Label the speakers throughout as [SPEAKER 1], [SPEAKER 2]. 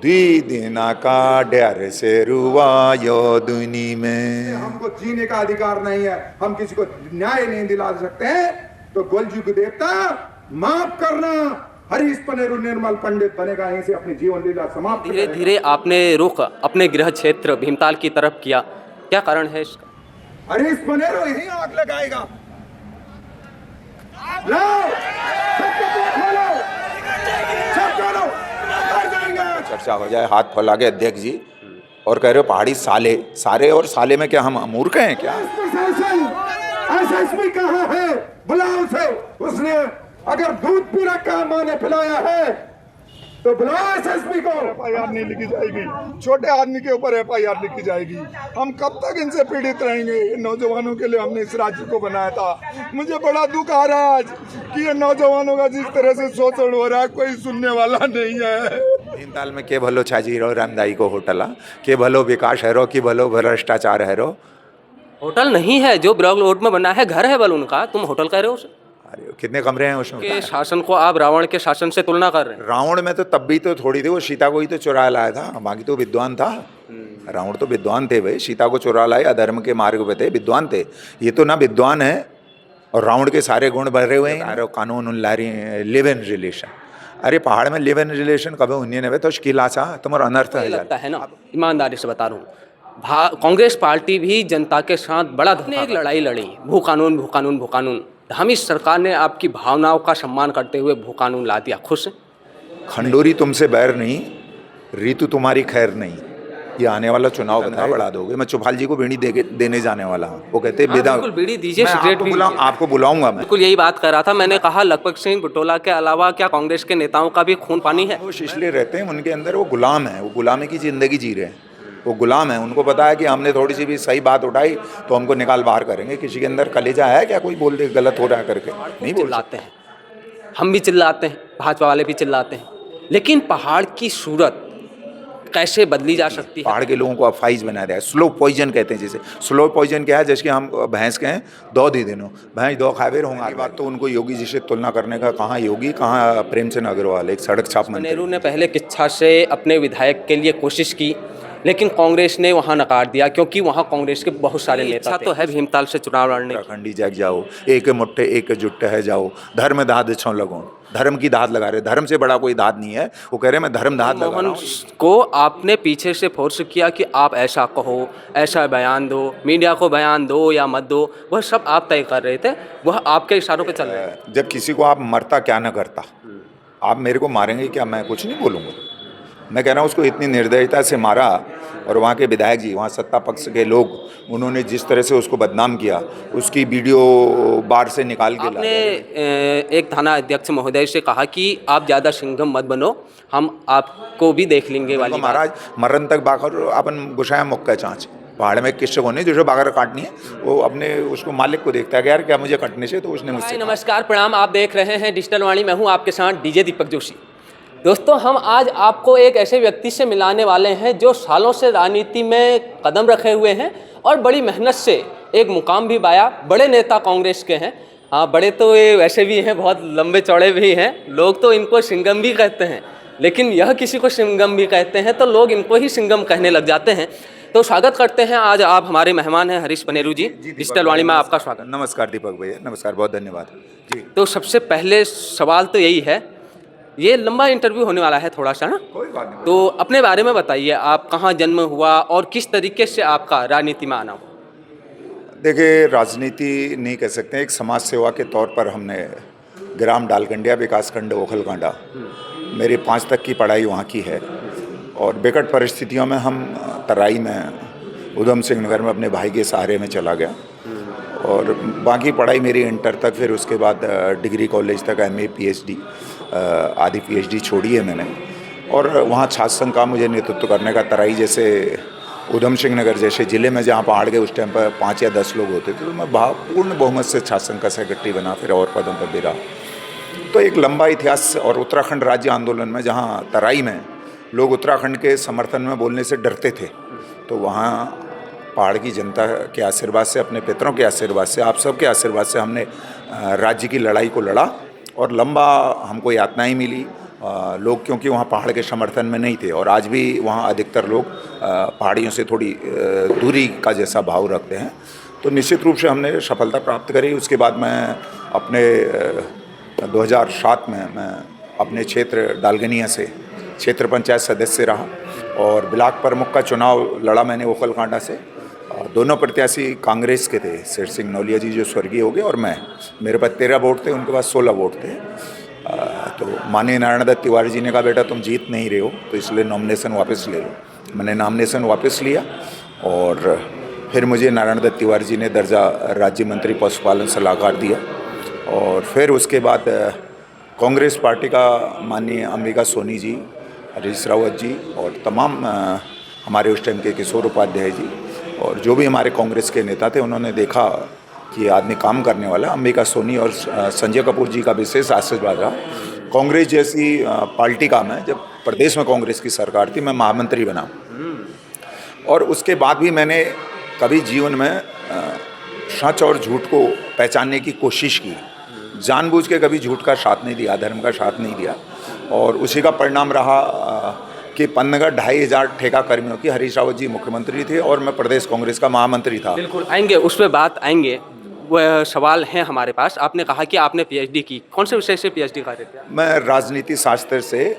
[SPEAKER 1] दीना का डर से रुवायो दुनी में।
[SPEAKER 2] हमको जीने का अधिकार नहीं है, हम किसी को न्याय नहीं दिला सकते हैं, तो गोलजुग देवता माफ करना, हरीश पनेरू निर्मल पंडित बनेगा, यहीं से अपनी जीवन लीला समाप्त।
[SPEAKER 3] धीरे धीरे आपने रुख अपने गृह क्षेत्र भीमताल की तरफ किया, क्या कारण है इसका?
[SPEAKER 2] हरीश पनेरू यहीं आग लगाएगा। लाओ, सबको खोलो, सब खोलो, अंदर जाएंगे।
[SPEAKER 1] चर्चा हो जाए, हाथ फैला के अध्यक्ष जी और कह रहे हो पहाड़ी साले, सारे और साले में क्या हम मूर्ख हैं क्या?
[SPEAKER 2] प्रशासन एसएसपी कहाँ है? बुलाओ उसे। उसने अगर दूध पी रखा माँ ने पिलाया है तो बुलाओ एसएसपी को।
[SPEAKER 4] एफआईआर नहीं लिखी जाएगी, छोटे आदमी के ऊपर एफआईआर लिखी जाएगी। हम कब तक इनसे पीड़ित रहेंगे? इन नौजवानों के लिए हमने इस राज्य को बनाया था। मुझे बड़ा दुख आ रहा है आज कि ये नौजवानों का जिस तरह से शोषण हो रहा है, कोई सुनने वाला नहीं है।
[SPEAKER 1] भीमताल में के भलो छाजी रो रामदाई को होटला, के भलो विकास है रो, की भलो भ्रष्टाचार है रो।
[SPEAKER 3] होटल नहीं है, जो ब्लॉक रोड में बना है घर है बल उनका, तुम होटल कह रहे हो उसे?
[SPEAKER 1] अरे कितने कमरे हैं उसमें?
[SPEAKER 3] के शासन को आप रावण के शासन से तुलना कर रहे हैं।
[SPEAKER 1] रावण में तो तब भी तो थोड़ी थी, वो सीता को ही तो चुरा लाया था, बाकी तो विद्वान था। रावण तो विद्वान थे भाई, सीता को चुरा लाए, अधर्म के मार्ग पे थे, विद्वान थे। ये तो ना विद्वान है और रावण के सारे गुण भरे हुए हैं। कानून लिव इन रिलेशन, अरे पहाड़ में लिव इन रिलेशन कभी उन्हीं ने तो शिकिला सा तुम्हारा अनर्थ है।
[SPEAKER 3] लगता है ना, ईमानदारी से बता रहा हूँ, कांग्रेस पार्टी भी जनता के साथ बड़ा एक लड़ाई लड़ी, भू कानून भू कानून भू कानून। हम इस सरकार ने आपकी भावनाओं का सम्मान करते हुए भू कानून ला दिया, खुश है?
[SPEAKER 1] खंडूरी तुमसे बैर नहीं, रीतु तुम्हारी खैर नहीं। ये आने वाला चुनाव बता बढ़ा दोगे। मैं चौपाल जी को बीड़ी देने जाने वाला हूँ, वो कहते हैं
[SPEAKER 3] बिल्कुल बीड़ी दीजिए, सिगरेट भी
[SPEAKER 1] आपको बुलाऊंगा मैं।
[SPEAKER 3] बिल्कुल यही बात कर रहा था। मैंने कहा लखपत सिंह बुटोला के अलावा क्या कांग्रेस के नेताओं का भी खून पानी है?
[SPEAKER 1] वो इसलिए रहते हैं, उनके अंदर वो गुलाम है, वो गुलामी की जिंदगी जी रहे हैं, वो गुलाम है। उनको पता है कि हमने थोड़ी सी भी सही बात उठाई तो हमको निकाल बाहर करेंगे। किसी के अंदर कलेजा है क्या कोई बोल दे गलत हो रहा है करके? नहीं
[SPEAKER 3] चिल्लाते हैं, हम भी चिल्लाते हैं, भाजपा वाले भी चिल्लाते हैं, लेकिन पहाड़ की सूरत कैसे बदली जा सकती है?
[SPEAKER 1] पहाड़ के लोगों को अफाइज बना दिया है, स्लो पॉइजन कहते हैं जिसे। स्लो पॉइजन क्या है? जैसे हम भैंस के हैं, दो दे देनो, भैंस दो खावे होंगे। बात तो उनको योगी जी से तुलना करने का, कहाँ योगी कहाँ प्रेमचंद अग्रवाल, एक सड़क छाप मंत्री।
[SPEAKER 3] नेहरू ने पहले किच्छा से अपने विधायक के लिए कोशिश की, लेकिन कांग्रेस ने वहां नकार दिया क्योंकि वहां कांग्रेस के बहुत सारे नेता तो है भीमताल से चुनाव लड़ने।
[SPEAKER 1] खंडी जग जाओ, एक मुट्ठे एक जुट है जाओ, धर्म दाद छो लगो। धर्म की दाद लगा रहे, धर्म से बड़ा कोई दाद नहीं है। वो कह रहे मैं धर्म दाद लगा रहा हूं।
[SPEAKER 3] को आपने पीछे से फोर्स किया कि आप ऐसा कहो, ऐसा बयान दो, मीडिया को बयान दो या मत दो, वह सब आप तय कर रहे थे, वह आपके इशारों पे चल रहे थे।
[SPEAKER 1] जब किसी को आप मरता क्या ना करता, आप मेरे को मारेंगे क्या? मैं कुछ नहीं बोलूँगा। मैं कह रहा हूँ उसको इतनी निर्दयता से मारा, और वहाँ के विधायक जी, वहाँ सत्ता पक्ष के लोग, उन्होंने जिस तरह से उसको बदनाम किया, उसकी वीडियो बार से निकाल के
[SPEAKER 3] आपने एक थाना अध्यक्ष महोदय से कहा कि आप ज़्यादा सिंघम मत बनो, हम आपको भी देख लेंगे वाली
[SPEAKER 1] महाराज मरण तक बाकर अपन गुस्साया मुक्का चाँच। पहाड़ में किससे को नहीं, जो बागर काटनी है वो अपने उसको मालिक को देखता है कि यार क्या मुझे कटने से, तो उसने मुझसे।
[SPEAKER 3] नमस्कार, प्रणाम, आप देख रहे हैं डिजिटल वाणी, मैं हूँ आपके साथ डीजे दीपक जोशी। दोस्तों, हम आज आपको एक ऐसे व्यक्ति से मिलाने वाले हैं जो सालों से राजनीति में कदम रखे हुए हैं और बड़ी मेहनत से एक मुकाम भी पाया। बड़े नेता कांग्रेस के हैं, हाँ बड़े तो ये वैसे भी हैं, बहुत लंबे चौड़े भी हैं, लोग तो इनको सिंघम भी कहते हैं, लेकिन यह किसी को सिंघम भी कहते हैं तो लोग इनको ही सिंघम कहने लग जाते हैं। तो स्वागत करते हैं, आज आप हमारे मेहमान हैं हरीश पनेरू जी, डिजिटल वाणी में आपका स्वागत।
[SPEAKER 1] नमस्कार दीपक भैया, नमस्कार, बहुत धन्यवाद जी।
[SPEAKER 3] तो सबसे पहले सवाल तो यही है, ये लंबा इंटरव्यू होने वाला है थोड़ा सा ना,
[SPEAKER 1] कोई बात नहीं।
[SPEAKER 3] तो अपने बारे में बताइए, आप कहाँ जन्म हुआ और किस तरीके से आपका राजनीति में आना हुआ?
[SPEAKER 1] देखिए, राजनीति नहीं कह सकते, एक समाज सेवा के तौर पर हमने ग्राम डालकंडिया विकासखंड ओखलकांडा, मेरी 5 तक की पढ़ाई वहाँ की है, और विकट परिस्थितियों में हम तराई में उधम सिंह नगर में अपने भाई के सहारे में चला गया, और बाकी पढ़ाई मेरी इंटर तक, फिर उसके बाद डिग्री कॉलेज तक MA PhD आदि PhD छोड़ी है मैंने। और वहाँ छात्र संघ का मुझे नेतृत्व करने का, तराई जैसे उधम सिंह नगर जैसे ज़िले में जहाँ पहाड़ के उस टाइम पर 5 या 10 लोग होते थे, तो मैं पूर्ण बहुमत से छात्र संघ का सेक्रेटरी बना, फिर और पदों पर भी रहा। तो एक लंबा इतिहास। और उत्तराखंड राज्य आंदोलन में, जहाँ तराई में लोग उत्तराखंड के समर्थन में बोलने से डरते थे, तो वहाँ पहाड़ की जनता के आशीर्वाद से, अपने पितरों के आशीर्वाद से, आप सब के आशीर्वाद से हमने राज्य की लड़ाई को लड़ा, और लंबा हमको यातनाएं मिली, लोग, क्योंकि वहाँ पहाड़ के समर्थन में नहीं थे और आज भी वहाँ अधिकतर लोग पहाड़ियों से थोड़ी दूरी का जैसा भाव रखते हैं। तो निश्चित रूप से हमने सफलता प्राप्त करी। उसके बाद मैं अपने 2007 में मैं अपने क्षेत्र डालगनिया से क्षेत्र पंचायत सदस्य रहा और ब्लॉक प्रमुख का चुनाव लड़ा मैंने ओखलकांडा से। दोनों प्रत्याशी कांग्रेस के थे, शेर सिंह नौलिया जी जो स्वर्गीय हो गए और मैं। मेरे पास 13 वोट थे, उनके पास 16 वोट थे। तो माननीय नारायण दत्त तिवारी जी ने कहा बेटा तुम जीत नहीं रहे हो तो इसलिए नॉमिनेशन वापस ले लो। मैंने नॉमिनेशन वापस लिया और फिर मुझे नारायण दत्त तिवारी जी ने दर्जा राज्य मंत्री पशुपालन सलाहकार दिया। और फिर उसके बाद कांग्रेस पार्टी का माननीय अंबिका सोनी जी, हरीश रावत जी और तमाम हमारे उस टाइम के किशोर उपाध्याय जी और जो भी हमारे कांग्रेस के नेता थे, उन्होंने देखा कि ये आदमी काम करने वाला। अंबिका सोनी और संजय कपूर जी का विशेष आशीर्वाद रहा। कांग्रेस जैसी पार्टी का मैं, जब प्रदेश में कांग्रेस की सरकार थी, मैं महामंत्री बना और उसके बाद भी मैंने कभी जीवन में सच और झूठ को पहचानने की कोशिश की। जानबूझ के कभी झूठ का साथ नहीं दिया, धर्म का साथ नहीं दिया और उसी का परिणाम रहा कि पन्नगढ़ 2500 ठेका कर्मियों की हरीश रावत जी मुख्यमंत्री थे और मैं प्रदेश कांग्रेस का महामंत्री था।
[SPEAKER 3] बिल्कुल आएंगे, उस पर बात आएंगे। वह सवाल है हमारे पास। आपने कहा कि आपने पीएचडी की, कौन से विषय से पीएचडी कर रहे थे?
[SPEAKER 1] मैं राजनीति शास्त्र से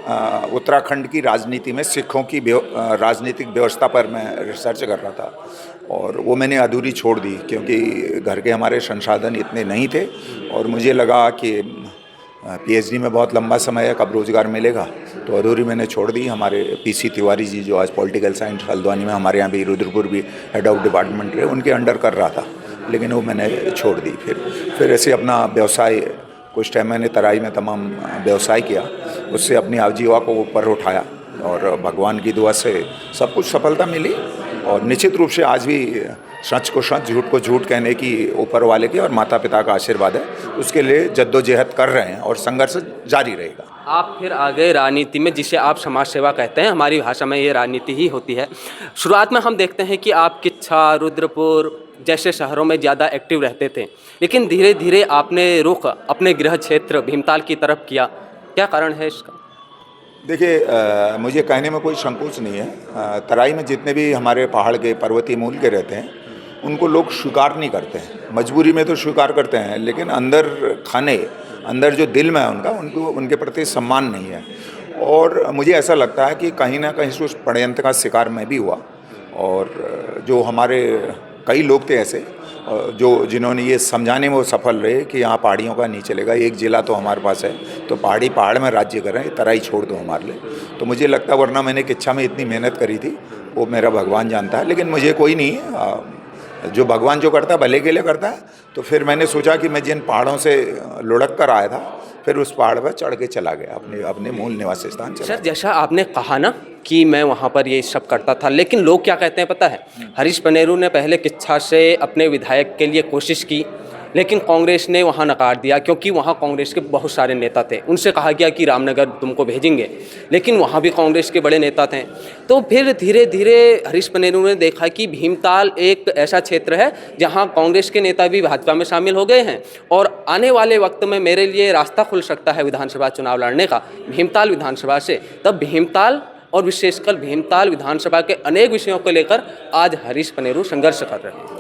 [SPEAKER 1] उत्तराखंड की राजनीति में सिखों की राजनीतिक व्यवस्था पर मैं रिसर्च कर रहा था और वो मैंने अधूरी छोड़ दी क्योंकि घर के हमारे संसाधन इतने नहीं थे और मुझे लगा कि पीएचडी में बहुत लंबा समय है, कब रोज़गार मिलेगा, तो अधूरी मैंने छोड़ दी। हमारे पीसी तिवारी जी जो आज पॉलिटिकल साइंस हल्द्वानी में हमारे यहाँ भी रुद्रपुर भी हेड ऑफ डिपार्टमेंट रहे, उनके अंडर कर रहा था, लेकिन वो मैंने छोड़ दी। फिर ऐसे अपना व्यवसाय, कुछ टाइम मैंने तराई में तमाम व्यवसाय किया, उससे अपनी आजीविका को ऊपर उठाया और भगवान की दुआ से सब कुछ सफलता मिली। और निश्चित रूप से आज भी सच को सच, झूठ को झूठ कहने की ऊपर वाले की और माता पिता का आशीर्वाद है, उसके लिए जद्दोजहद कर रहे हैं और संघर्ष जारी रहेगा।
[SPEAKER 3] आप फिर आ गए राजनीति में, जिसे आप समाज सेवा कहते हैं, हमारी भाषा में ये राजनीति ही होती है। शुरुआत में हम देखते हैं कि आप किच्छा, रुद्रपुर जैसे शहरों में ज़्यादा एक्टिव रहते थे, लेकिन धीरे धीरे आपने रुख अपने गृह क्षेत्र भीमताल की तरफ किया। क्या कारण है इसका?
[SPEAKER 1] देखिए, मुझे कहने में कोई संकोच नहीं है। तराई में जितने भी हमारे पहाड़ के पर्वतीय मूल के रहते हैं उनको लोग स्वीकार नहीं करते हैं। मजबूरी में तो स्वीकार करते हैं, लेकिन अंदर जो दिल में है उनको उनके प्रति सम्मान नहीं है। और मुझे ऐसा लगता है कि कहीं ना कहीं से उस षड्यंत्र का शिकार मैं भी हुआ और जो हमारे कई लोग थे ऐसे जिन्होंने ये समझाने में वो सफल रहे कि यहाँ पहाड़ियों का नहीं चलेगा, एक ज़िला तो हमारे पास है, तो पहाड़ में राज्य करें, तराई छोड़ दो हमारे लिए। तो मुझे लगता है, वरना मैंने किच्छा में इतनी मेहनत करी थी, वो मेरा भगवान जानता है। लेकिन मुझे कोई नहीं, जो भगवान जो करता है भले के लिए करता है। तो फिर मैंने सोचा कि मैं जिन पहाड़ों से लुढ़क कर आया था, फिर उस पहाड़ पर चढ़ के चला गया, अपने मूल निवास स्थान चला।
[SPEAKER 3] सर, जैसा आपने कहा ना कि मैं वहाँ पर ये सब करता था, लेकिन लोग क्या कहते हैं पता है? हरीश पनेरू ने पहले किच्छा से अपने विधायक के लिए कोशिश की, लेकिन कांग्रेस ने वहाँ नकार दिया क्योंकि वहाँ कांग्रेस के बहुत सारे नेता थे। उनसे कहा गया कि रामनगर तुमको भेजेंगे, लेकिन वहाँ भी कांग्रेस के बड़े नेता थे। तो फिर धीरे धीरे हरीश पनेरू ने देखा कि भीमताल एक ऐसा क्षेत्र है जहाँ कांग्रेस के नेता भी भाजपा में शामिल हो गए हैं और आने वाले वक्त में मेरे लिए रास्ता खुल सकता है विधानसभा चुनाव लड़ने का भीमताल विधानसभा से। तब भीमताल और विशेषकर भीमताल विधानसभा के अनेक विषयों को लेकर आज हरीश पनेरू संघर्ष कर रहे हैं।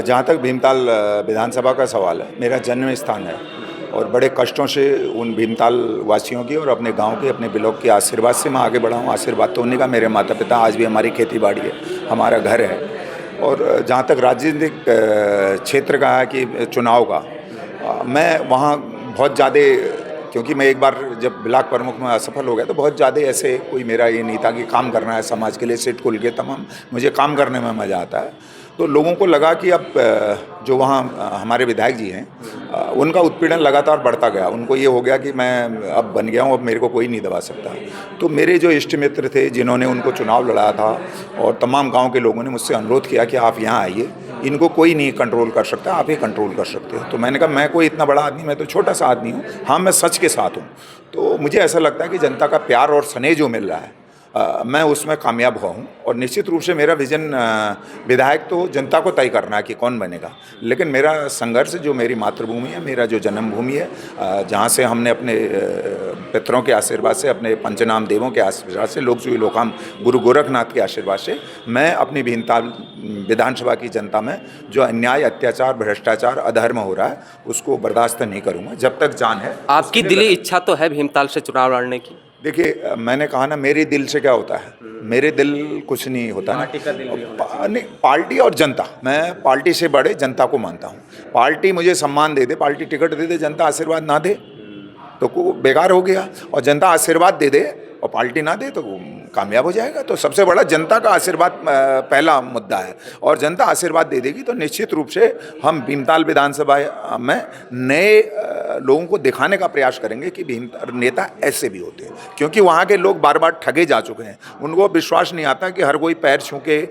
[SPEAKER 1] जहाँ तक भीमताल विधानसभा का सवाल है, मेरा जन्म स्थान है और बड़े कष्टों से उन भीमताल वासियों की और अपने गांव के, अपने ब्लॉक के आशीर्वाद से मैं आगे बढ़ा हूँ। आशीर्वाद तो उन्हीं का, मेरे माता पिता, आज भी हमारी खेती बाड़ी है, हमारा घर है। और जहाँ तक राजनीतिक क्षेत्र का है कि चुनाव का, मैं वहाँ बहुत ज़्यादा, क्योंकि मैं एक बार जब ब्लॉक प्रमुख में असफल हो गया तो बहुत ज़्यादा ऐसे कोई मेरा ये नहीं था कि काम करना है समाज के लिए, सिट खुल के तमाम, मुझे काम करने में मज़ा आता है। तो लोगों को लगा कि अब जो वहाँ हमारे विधायक जी हैं उनका उत्पीड़न लगातार बढ़ता गया। उनको ये हो गया कि मैं अब बन गया हूँ, अब मेरे को कोई नहीं दबा सकता। तो मेरे जो इष्ट मित्र थे जिन्होंने उनको चुनाव लड़ाया था और तमाम गांव के लोगों ने मुझसे अनुरोध किया कि आप यहाँ आइए, इनको कोई नहीं कंट्रोल कर सकता, आप ही कंट्रोल कर सकते हो। तो मैंने कहा मैं कोई इतना बड़ा आदमी, मैं तो छोटा सा आदमी हूँ, हाँ मैं सच के साथ हूँ। तो मुझे ऐसा लगता है कि जनता का प्यार और स्नेह जो मिल रहा है मैं उसमें कामयाब हुआ हूँ और निश्चित रूप से मेरा विज़न विधायक तो जनता को तय करना है कि कौन बनेगा, लेकिन मेरा संघर्ष जो मेरी मातृभूमि है, मेरा जो जन्मभूमि है, जहाँ से हमने अपने पितरों के आशीर्वाद से, अपने पंचनाम देवों के आशीर्वाद से, लोकसुई लोकाम गुरु गोरखनाथ के आशीर्वाद से मैं अपनी भीमताल विधानसभा की जनता में जो अन्याय, अत्याचार, भ्रष्टाचार, अधर्म हो रहा है उसको बर्दाश्त नहीं करूँगा जब तक जान है।
[SPEAKER 3] आपकी दिली इच्छा तो है भीमताल से चुनाव लड़ने की?
[SPEAKER 1] देखिए, मैंने कहा ना, मेरे दिल से क्या होता है, मेरे दिल कुछ नहीं होता ना, नहीं, पार्टी और जनता, मैं पार्टी से बड़े जनता को मानता हूँ। पार्टी मुझे सम्मान दे दे, पार्टी टिकट दे दे, जनता आशीर्वाद ना दे तो को बेकार हो गया, और जनता आशीर्वाद दे दे और पार्टी ना दे तो कामयाब हो जाएगा। तो सबसे बड़ा जनता का आशीर्वाद पहला मुद्दा है, और जनता आशीर्वाद दे देगी तो निश्चित रूप से हम भीमताल विधानसभा में नए लोगों को दिखाने का प्रयास करेंगे कि भीमताल नेता ऐसे भी होते हैं, क्योंकि वहाँ के लोग बार बार ठगे जा चुके हैं। उनको विश्वास नहीं आता कि हर कोई पैर छू के,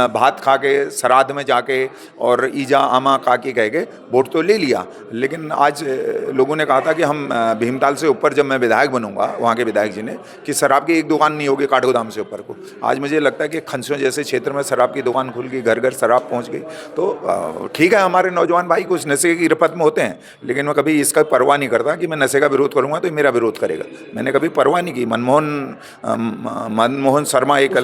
[SPEAKER 1] भात खा के, श्राद्ध में जाके और ईजा आमा काकी कह के वोट तो ले लिया, लेकिन आज लोगों ने कहा था कि हम भीमताल से ऊपर जब मैं विधायक बनूंगा, वहाँ के विधायक जी ने, कि शराब की एक दुकान नहीं होगी काठगोदाम से ऊपर को। आज मुझे लगता है कि खंसियों जैसे क्षेत्र में शराब की दुकान खुल गई, घर घर शराब पहुंच गई। तो ठीक है, हमारे नौजवान भाई कुछ नशे की रिपत में होते हैं, लेकिन मैं कभी इसका परवाह नहीं करता कि मैं नशे का विरोध करूंगा तो मेरा विरोध करेगा। मैंने कभी परवाह नहीं की। मनमोहन शर्मा एक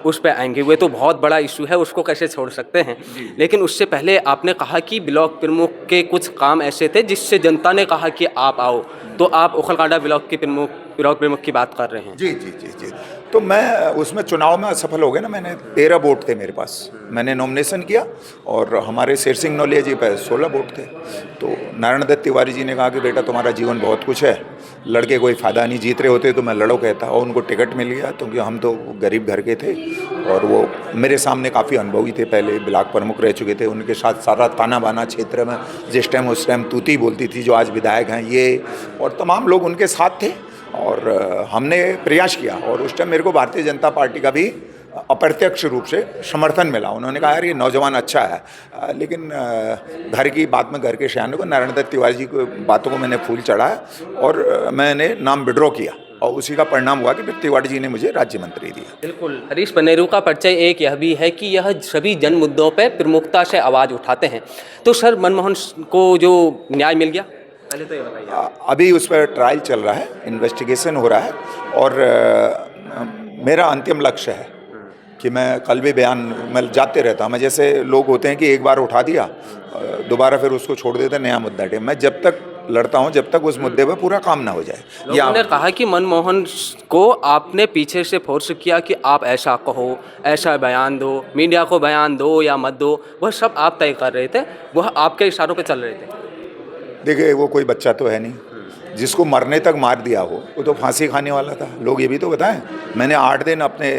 [SPEAKER 3] उस पर आएंगे, वो तो बहुत बड़ा इशू है, उसको कैसे छोड़ सकते हैं। लेकिन उससे पहले आपने कहा कि ब्लॉक प्रमुख के कुछ काम ऐसे थे जिससे जनता ने कहा कि आप आओ, तो आप ओखलकांडा ब्लॉक प्रमुख की बात कर रहे हैं।
[SPEAKER 1] जी जी जी जी। तो मैं उसमें चुनाव में असफल हो गया ना। मैंने 13 वोट थे मेरे पास, मैंने नॉमिनेशन किया और हमारे शेर सिंह नौलिया जी पे 16 वोट थे। तो नारायण दत्त तिवारी जी ने कहा कि बेटा तुम्हारा जीवन बहुत कुछ है, लड़के कोई फ़ायदा नहीं, जीत रहे होते तो मैं लड़ो कहता, और उनको टिकट मिल गया क्योंकि हम तो गरीब घर के थे और वो मेरे सामने काफ़ी अनुभवी थे, पहले ब्लॉक प्रमुख रह चुके थे। उनके साथ सारा ताना बाना क्षेत्र में जिस टाइम उस टाइम तूती बोलती थी जो आज विधायक हैं ये, और तमाम लोग उनके साथ थे और हमने प्रयास किया। और उस टाइम मेरे को भारतीय जनता पार्टी का भी अप्रत्यक्ष रूप से समर्थन मिला। उन्होंने कहा यार ये नौजवान अच्छा है, लेकिन घर की बात में घर के शयाने को, नारायण दत्त तिवारी जी को बातों को मैंने फूल चढ़ाया और मैंने नाम विड्रॉ किया, और उसी का परिणाम हुआ कि फिर तिवारी जी ने मुझे राज्य मंत्री दिया।
[SPEAKER 3] बिल्कुल, हरीश पनेरू का परिचय एक यह भी है कि यह सभी जन मुद्दों पर प्रमुखता से आवाज़ उठाते हैं। तो सर, मनमोहन को जो न्याय मिल गया, पहले तो ये बताइए।
[SPEAKER 1] अभी उस पर ट्रायल चल रहा है, इन्वेस्टिगेशन हो रहा है, और मेरा अंतिम लक्ष्य है कि मैं कल भी बयान में जाते रहता हूँ। मैं जैसे लोग होते हैं कि एक बार उठा दिया, दोबारा फिर उसको छोड़ देते, नया मुद्दा टे। मैं जब तक लड़ता हूँ जब तक उस मुद्दे पर पूरा काम ना हो जाए।
[SPEAKER 3] लोगों ने कहा कि मनमोहन को आपने पीछे से फोर्स किया कि आप ऐसा कहो, ऐसा बयान दो, मीडिया को बयान दो या मत दो, वह सब आप तय कर रहे थे, वह आपके इशारों पे चल रहे थे।
[SPEAKER 1] देखिए, वो कोई बच्चा तो है नहीं जिसको मरने तक मार दिया हो, वो तो फांसी खाने वाला था। लोग ये भी तो बताएं, मैंने 8 दिन अपने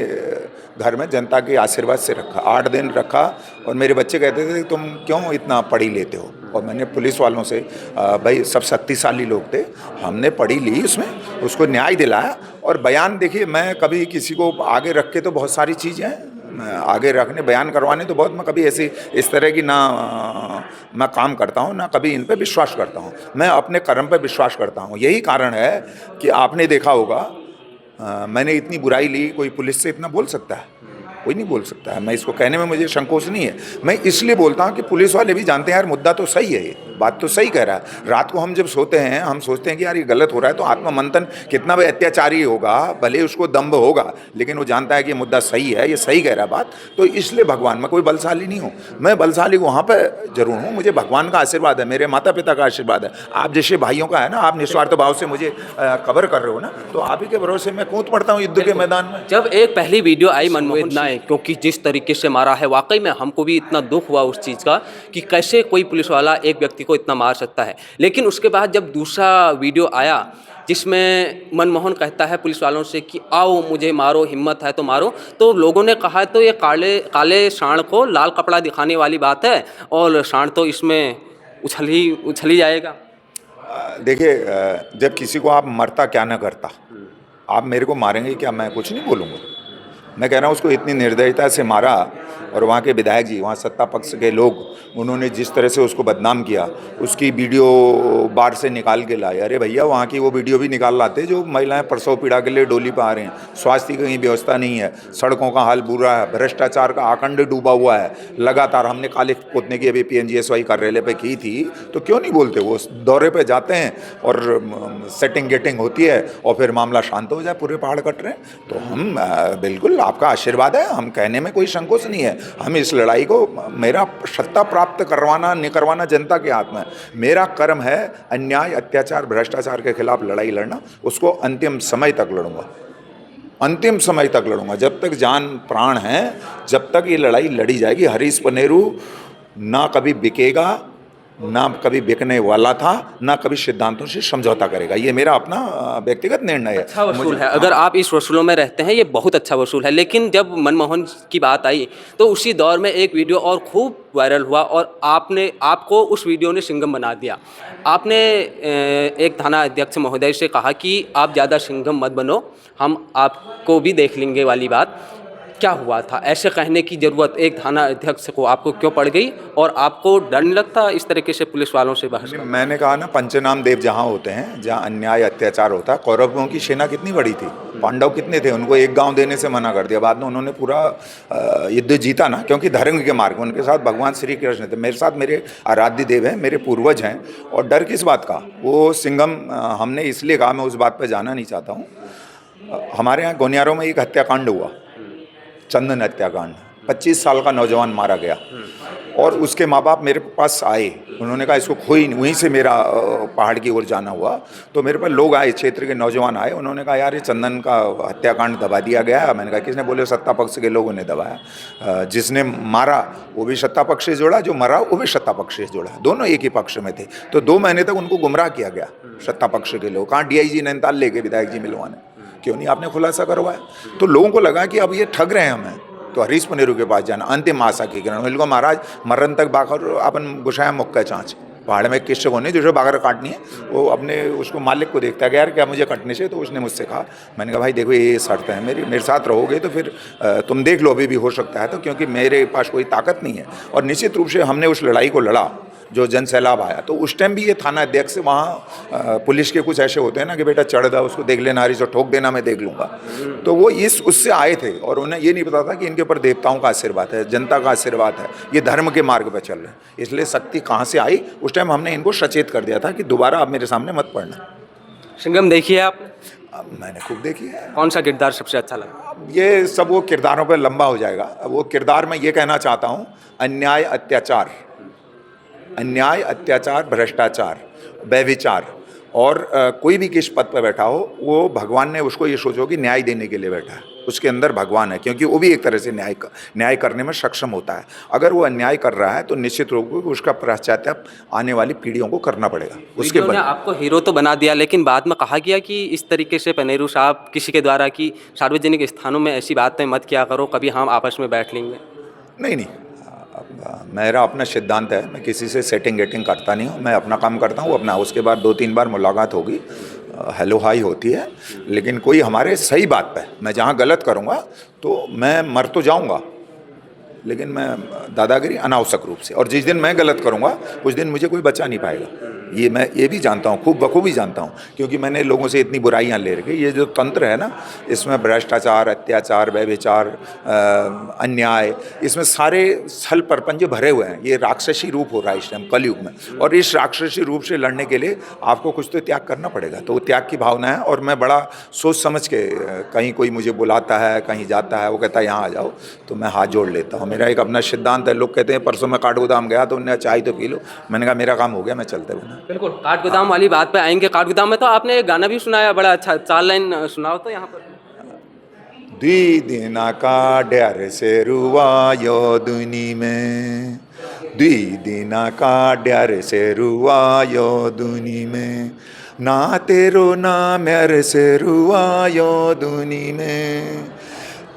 [SPEAKER 1] घर में जनता के आशीर्वाद से रखा, 8 दिन रखा, और मेरे बच्चे कहते थे तुम क्यों इतना पढ़ी लेते हो। और मैंने पुलिस वालों से, भाई सब शक्तिशाली लोग थे, हमने पढ़ी ली, उसमें उसको न्याय दिलाया। और बयान देखिए, मैं कभी किसी को आगे रख के तो बहुत सारी चीज़ें हैं आगे रखने, बयान करवाने तो बहुत, मैं कभी ऐसी इस तरह की ना मैं काम करता हूँ, ना कभी इन पे विश्वास करता हूँ। मैं अपने कर्म पे विश्वास करता हूँ। यही कारण है कि आपने देखा होगा, मैंने इतनी बुराई ली, कोई पुलिस से इतना बोल सकता है? कोई नहीं बोल सकता है। मैं इसको कहने में मुझे संकोच नहीं है। मैं इसलिए बोलता हूँ कि पुलिस वाले भी जानते हैं यार मुद्दा तो सही है, ये बात तो सही कह रहा है। रात को हम जब सोते हैं हम सोचते हैं कि यार ये गलत हो रहा है, तो आत्ममंथन, कितना भी अत्याचारी होगा, भले उसको दम्भ होगा, लेकिन वो जानता है कि ये मुद्दा सही है, ये सही कह रहा है बात। तो इसलिए भगवान, मैं कोई बलशाली नहीं हूँ, मैं बलशाली वहाँ पर जरूर हूँ, मुझे भगवान का आशीर्वाद है, मेरे माता पिता का आशीर्वाद है, आप जैसे भाइयों का है ना। आप निस्वार्थ भाव से मुझे कवर कर रहे हो ना, तो आप ही के भरोसे मैं कूद पड़ता हूँ युद्ध के मैदान में।
[SPEAKER 3] जब एक पहली वीडियो आई मनमोहन, क्योंकि जिस तरीके से मारा है, वाकई में हमको भी इतना दुख हुआ उस चीज़ का कि कैसे कोई पुलिस वाला एक व्यक्ति को इतना मार सकता है। लेकिन उसके बाद जब दूसरा वीडियो आया जिसमें मनमोहन कहता है पुलिस वालों से कि आओ मुझे मारो, हिम्मत है तो मारो, तो लोगों ने कहा तो ये काले सांड को लाल कपड़ा दिखाने वाली बात है और सांड तो इसमें उछल ही जाएगा।
[SPEAKER 1] देखिए, जब किसी को आप मरता क्या ना करता, आप मेरे को मारेंगे क्या? मैं कुछ नहीं बोलूँगा। मैं कह रहा हूँ उसको इतनी निर्दयता से मारा, और वहाँ के विधायक जी, वहाँ सत्ता पक्ष के लोग, उन्होंने जिस तरह से उसको बदनाम किया, उसकी वीडियो बाहर से निकाल के लाए। अरे भैया, वहाँ की वो वीडियो भी निकाल लाते जो महिलाएं प्रसव पीड़ा के लिए डोली पर आ रहे हैं। स्वास्थ्य की कहीं व्यवस्था नहीं है, सड़कों का हाल बुरा है, भ्रष्टाचार का आकंड डूबा हुआ है लगातार। हमने काले पोतने की अभी PNGSY कार्यालय पे की थी, तो क्यों नहीं बोलते? वो दौरे पे जाते हैं और सेटिंग गेटिंग होती है और फिर मामला शांत हो जाए, पूरे पहाड़ कट रहे हैं। तो हम बिल्कुल आपका आशीर्वाद है, हम कहने में कोई संकोच नहीं है। हम इस लड़ाई को, मेरा सत्ता प्राप्त करवाना नहीं करवाना जनता के हाथ में है। मेरा कर्म है अन्याय, अत्याचार, भ्रष्टाचार के खिलाफ लड़ाई लड़ना। उसको अंतिम समय तक लड़ूंगा, अंतिम समय तक लड़ूंगा। जब तक जान प्राण है, जब तक ये लड़ाई लड़ी जाएगी। हरीश पनेरू ना कभी बिकेगा, ना कभी बिकने वाला था, ना कभी सिद्धांतों से समझौता करेगा। ये मेरा अपना व्यक्तिगत निर्णय है।
[SPEAKER 3] अच्छा वसूल है, अगर आप इस वसूलों में रहते हैं, ये बहुत अच्छा वसूल है। लेकिन जब मनमोहन की बात आई तो उसी दौर में एक वीडियो और खूब वायरल हुआ और आपको उस वीडियो ने सिंघम बना दिया। आपने एक थाना अध्यक्ष महोदय से कहा कि आप ज़्यादा सिंघम मत बनो, हम आपको भी देख लेंगे वाली बात। क्या हुआ था? ऐसे कहने की ज़रूरत एक थाना अध्यक्ष को आपको क्यों पड़ गई, और आपको डर नहीं लगता इस तरीके से पुलिस वालों से बहस करना?
[SPEAKER 1] मैंने कहा ना, पंचनाम देव जहाँ होते हैं, जहाँ अन्याय अत्याचार होता है। कौरवों की सेना कितनी बड़ी थी, पांडव कितने थे, उनको एक गांव देने से मना कर दिया। बाद में उन्होंने पूरा युद्ध जीता ना, क्योंकि धर्म के मार्ग, उनके साथ भगवान श्री कृष्ण थे। मेरे साथ मेरे आराध्य देव हैं, मेरे पूर्वज हैं। और डर किस बात का? वो सिंघम हमने इसलिए कहा, मैं उस बात पर जाना नहीं चाहता हूँ। हमारे यहाँ गोनियारों में एक हत्याकांड हुआ, चंदन हत्याकांड। 25 साल का नौजवान मारा गया, और उसके माँ बाप मेरे पास आए। उन्होंने कहा इसको खोई नहीं। वहीं से मेरा पहाड़ की ओर जाना हुआ, तो मेरे पास लोग आए, क्षेत्र के नौजवान आए। उन्होंने कहा यार, ये चंदन का हत्याकांड दबा दिया गया है। मैंने कहा किसने? बोले सत्ता पक्ष के लोगों ने दबाया। जिसने मारा वो भी सत्ता पक्ष से जुड़ा, जो मरा वो भी सत्ता पक्ष से जुड़ा, दोनों एक ही पक्ष में थे। तो 2 महीने तक उनको गुमराह किया गया सत्ता पक्ष के लोग। कहाँ DIG नैनीताल लेके विधायक जी मिलवाने, क्यों नहीं आपने खुलासा करवाया? तो लोगों को लगा कि अब ये ठग रहे हैं हमें। तो हरीश पनेरू के पास जाना, अंतिम आशा की किरण। उनको महाराज मरण तक बाकर अपन गुसाया मुक्का चाँच। पहाड़ में किसी को नहीं, जो बागर काटनी है वो अपने उसको मालिक को देखता है कि यार क्या मुझे कटने से। तो उसने मुझसे कहा, मैंने कहा भाई देखो ये शर्त है मेरे साथ रहोगे तो फिर तुम देख लो, अभी भी हो सकता है। तो क्योंकि मेरे पास कोई ताकत नहीं है, और निश्चित रूप से हमने उस लड़ाई को लड़ा जो जन सैलाब आया। तो उस टाइम भी ये थाना अध्यक्ष वहाँ पुलिस के कुछ ऐसे होते हैं ना कि बेटा चढ़ दा, उसको देख लेना, हरी से ठोक देना, मैं देख लूँगा। तो वो उससे आए थे, और उन्हें ये नहीं पता था कि इनके ऊपर देवताओं का आशीर्वाद है, जनता का आशीर्वाद है, ये धर्म के मार्ग पर चल रहे हैं। इसलिए शक्ति कहाँ से आई, उस टाइम हमने इनको सचेत कर दिया था कि दोबारा आप मेरे सामने मत पड़ना।
[SPEAKER 3] सिंघम देखिए आपने?
[SPEAKER 1] मैंने खूब देखी है।
[SPEAKER 3] कौन सा किरदार सबसे अच्छा लगा?
[SPEAKER 1] ये सब वो किरदारों पर लंबा हो जाएगा। अब वो किरदार मैं ये कहना चाहता हूँ, अन्याय अत्याचार, भ्रष्टाचार, व्यभिचार, और कोई भी किस पद पर बैठा हो, वो भगवान ने उसको ये सोचो कि न्याय देने के लिए बैठा है। उसके अंदर भगवान है, क्योंकि वो भी एक तरह से न्याय करने में सक्षम होता है। अगर वो अन्याय कर रहा है तो निश्चित रूप से उसका पश्चाताप आने वाली पीढ़ियों को करना पड़ेगा। उसके बाद
[SPEAKER 3] आपको हीरो तो बना दिया, लेकिन बाद में कहा गया कि इस तरीके से पनेरू साहब किसी के द्वारा कि सार्वजनिक स्थानों में ऐसी बातें मत किया करो, कभी हम आपस में बैठ लेंगे।
[SPEAKER 1] नहीं, मेरा अपना सिद्धांत है, मैं किसी से सेटिंग गेटिंग करता नहीं हूँ। मैं अपना काम करता हूँ अपना। उसके बाद 2-3 बार मुलाकात होगी, हेलो हाई होती है, लेकिन कोई हमारे सही बात पे, मैं जहाँ गलत करूँगा तो मैं मर तो जाऊँगा, लेकिन मैं दादागिरी अनावश्यक रूप से, और जिस दिन मैं गलत करूँगा उस दिन मुझे कोई बचा नहीं पाएगा। ये मैं ये भी जानता हूँ, खूब बखूबी जानता हूँ, क्योंकि मैंने लोगों से इतनी बुराइयाँ ले रखी। ये जो तंत्र है ना, इसमें भ्रष्टाचार, अत्याचार, व्यभिचार, अन्याय, इसमें सारे छल प्रपंच भरे हुए हैं। ये राक्षसी रूप हो रहा है इस टाइम कलयुग में, और इस राक्षसी रूप से लड़ने के लिए आपको कुछ तो त्याग करना पड़ेगा। तो वो त्याग की भावना है, और मैं बड़ा सोच समझ के, कहीं कोई मुझे बुलाता है, कहीं जाता है, वो कहता है यहाँ आ जाओ, तो मैं हाथ जोड़ लेता हूँ। मेरा एक अपना सिद्धांत है। लोग कहते हैं परसों मैं काठगोदाम गया तो उन्हें चाय तो पी लो, मैंने कहा मेरा काम हो गया, मैं चलते बना।
[SPEAKER 3] बिल्कुल, काठगोदाम वाली बात पे आएंगे। काठगोदाम में तो आपने एक गाना भी सुनाया, बड़ा अच्छा, 4 लाइन सुनाओ तो यहाँ पर।
[SPEAKER 1] द्वि दिना का डर से रुआयो दुनी में, द्वि दिना का डर से रुआयो दुनी में, ना तेरो ना मेरे से रुआयो दुनी में,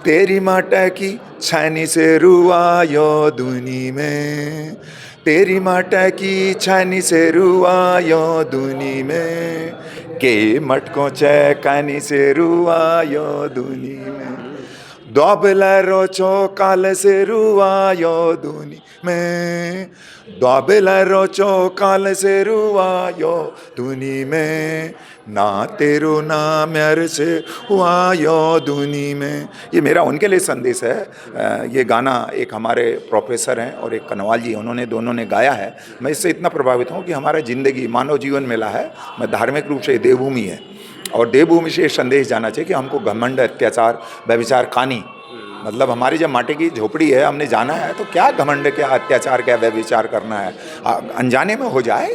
[SPEAKER 1] तेरी माटा की छानी से रुआयो दुनी में, तेरी माटा की छानी से रुआयो दुनी में, के मटकों चैकानी से रुआयो दुनी में, Dobelero chocale se ruayo duni me Dobelero chocale se ruayo duni me ना तेरो ना मेरे से हुआयो दुनी में। ये मेरा उनके लिए संदेश है। ये गाना एक हमारे प्रोफेसर हैं और एक कनवाल जी, उन्होंने दोनों ने गाया है। मैं इससे इतना प्रभावित हूँ कि हमारा ज़िंदगी मानव जीवन मेला है, मैं धार्मिक रूप से देवभूमि है और देवभूमि से ये संदेश जाना चाहिए कि हमको घमंड, अत्याचार, व्यभिचार, खानी, मतलब हमारी जब माटी की झोपड़ी है, हमने जाना है तो क्या घमंड, क्या अत्याचार, क्या व्यभिचार करना है, अनजाने में हो जाए।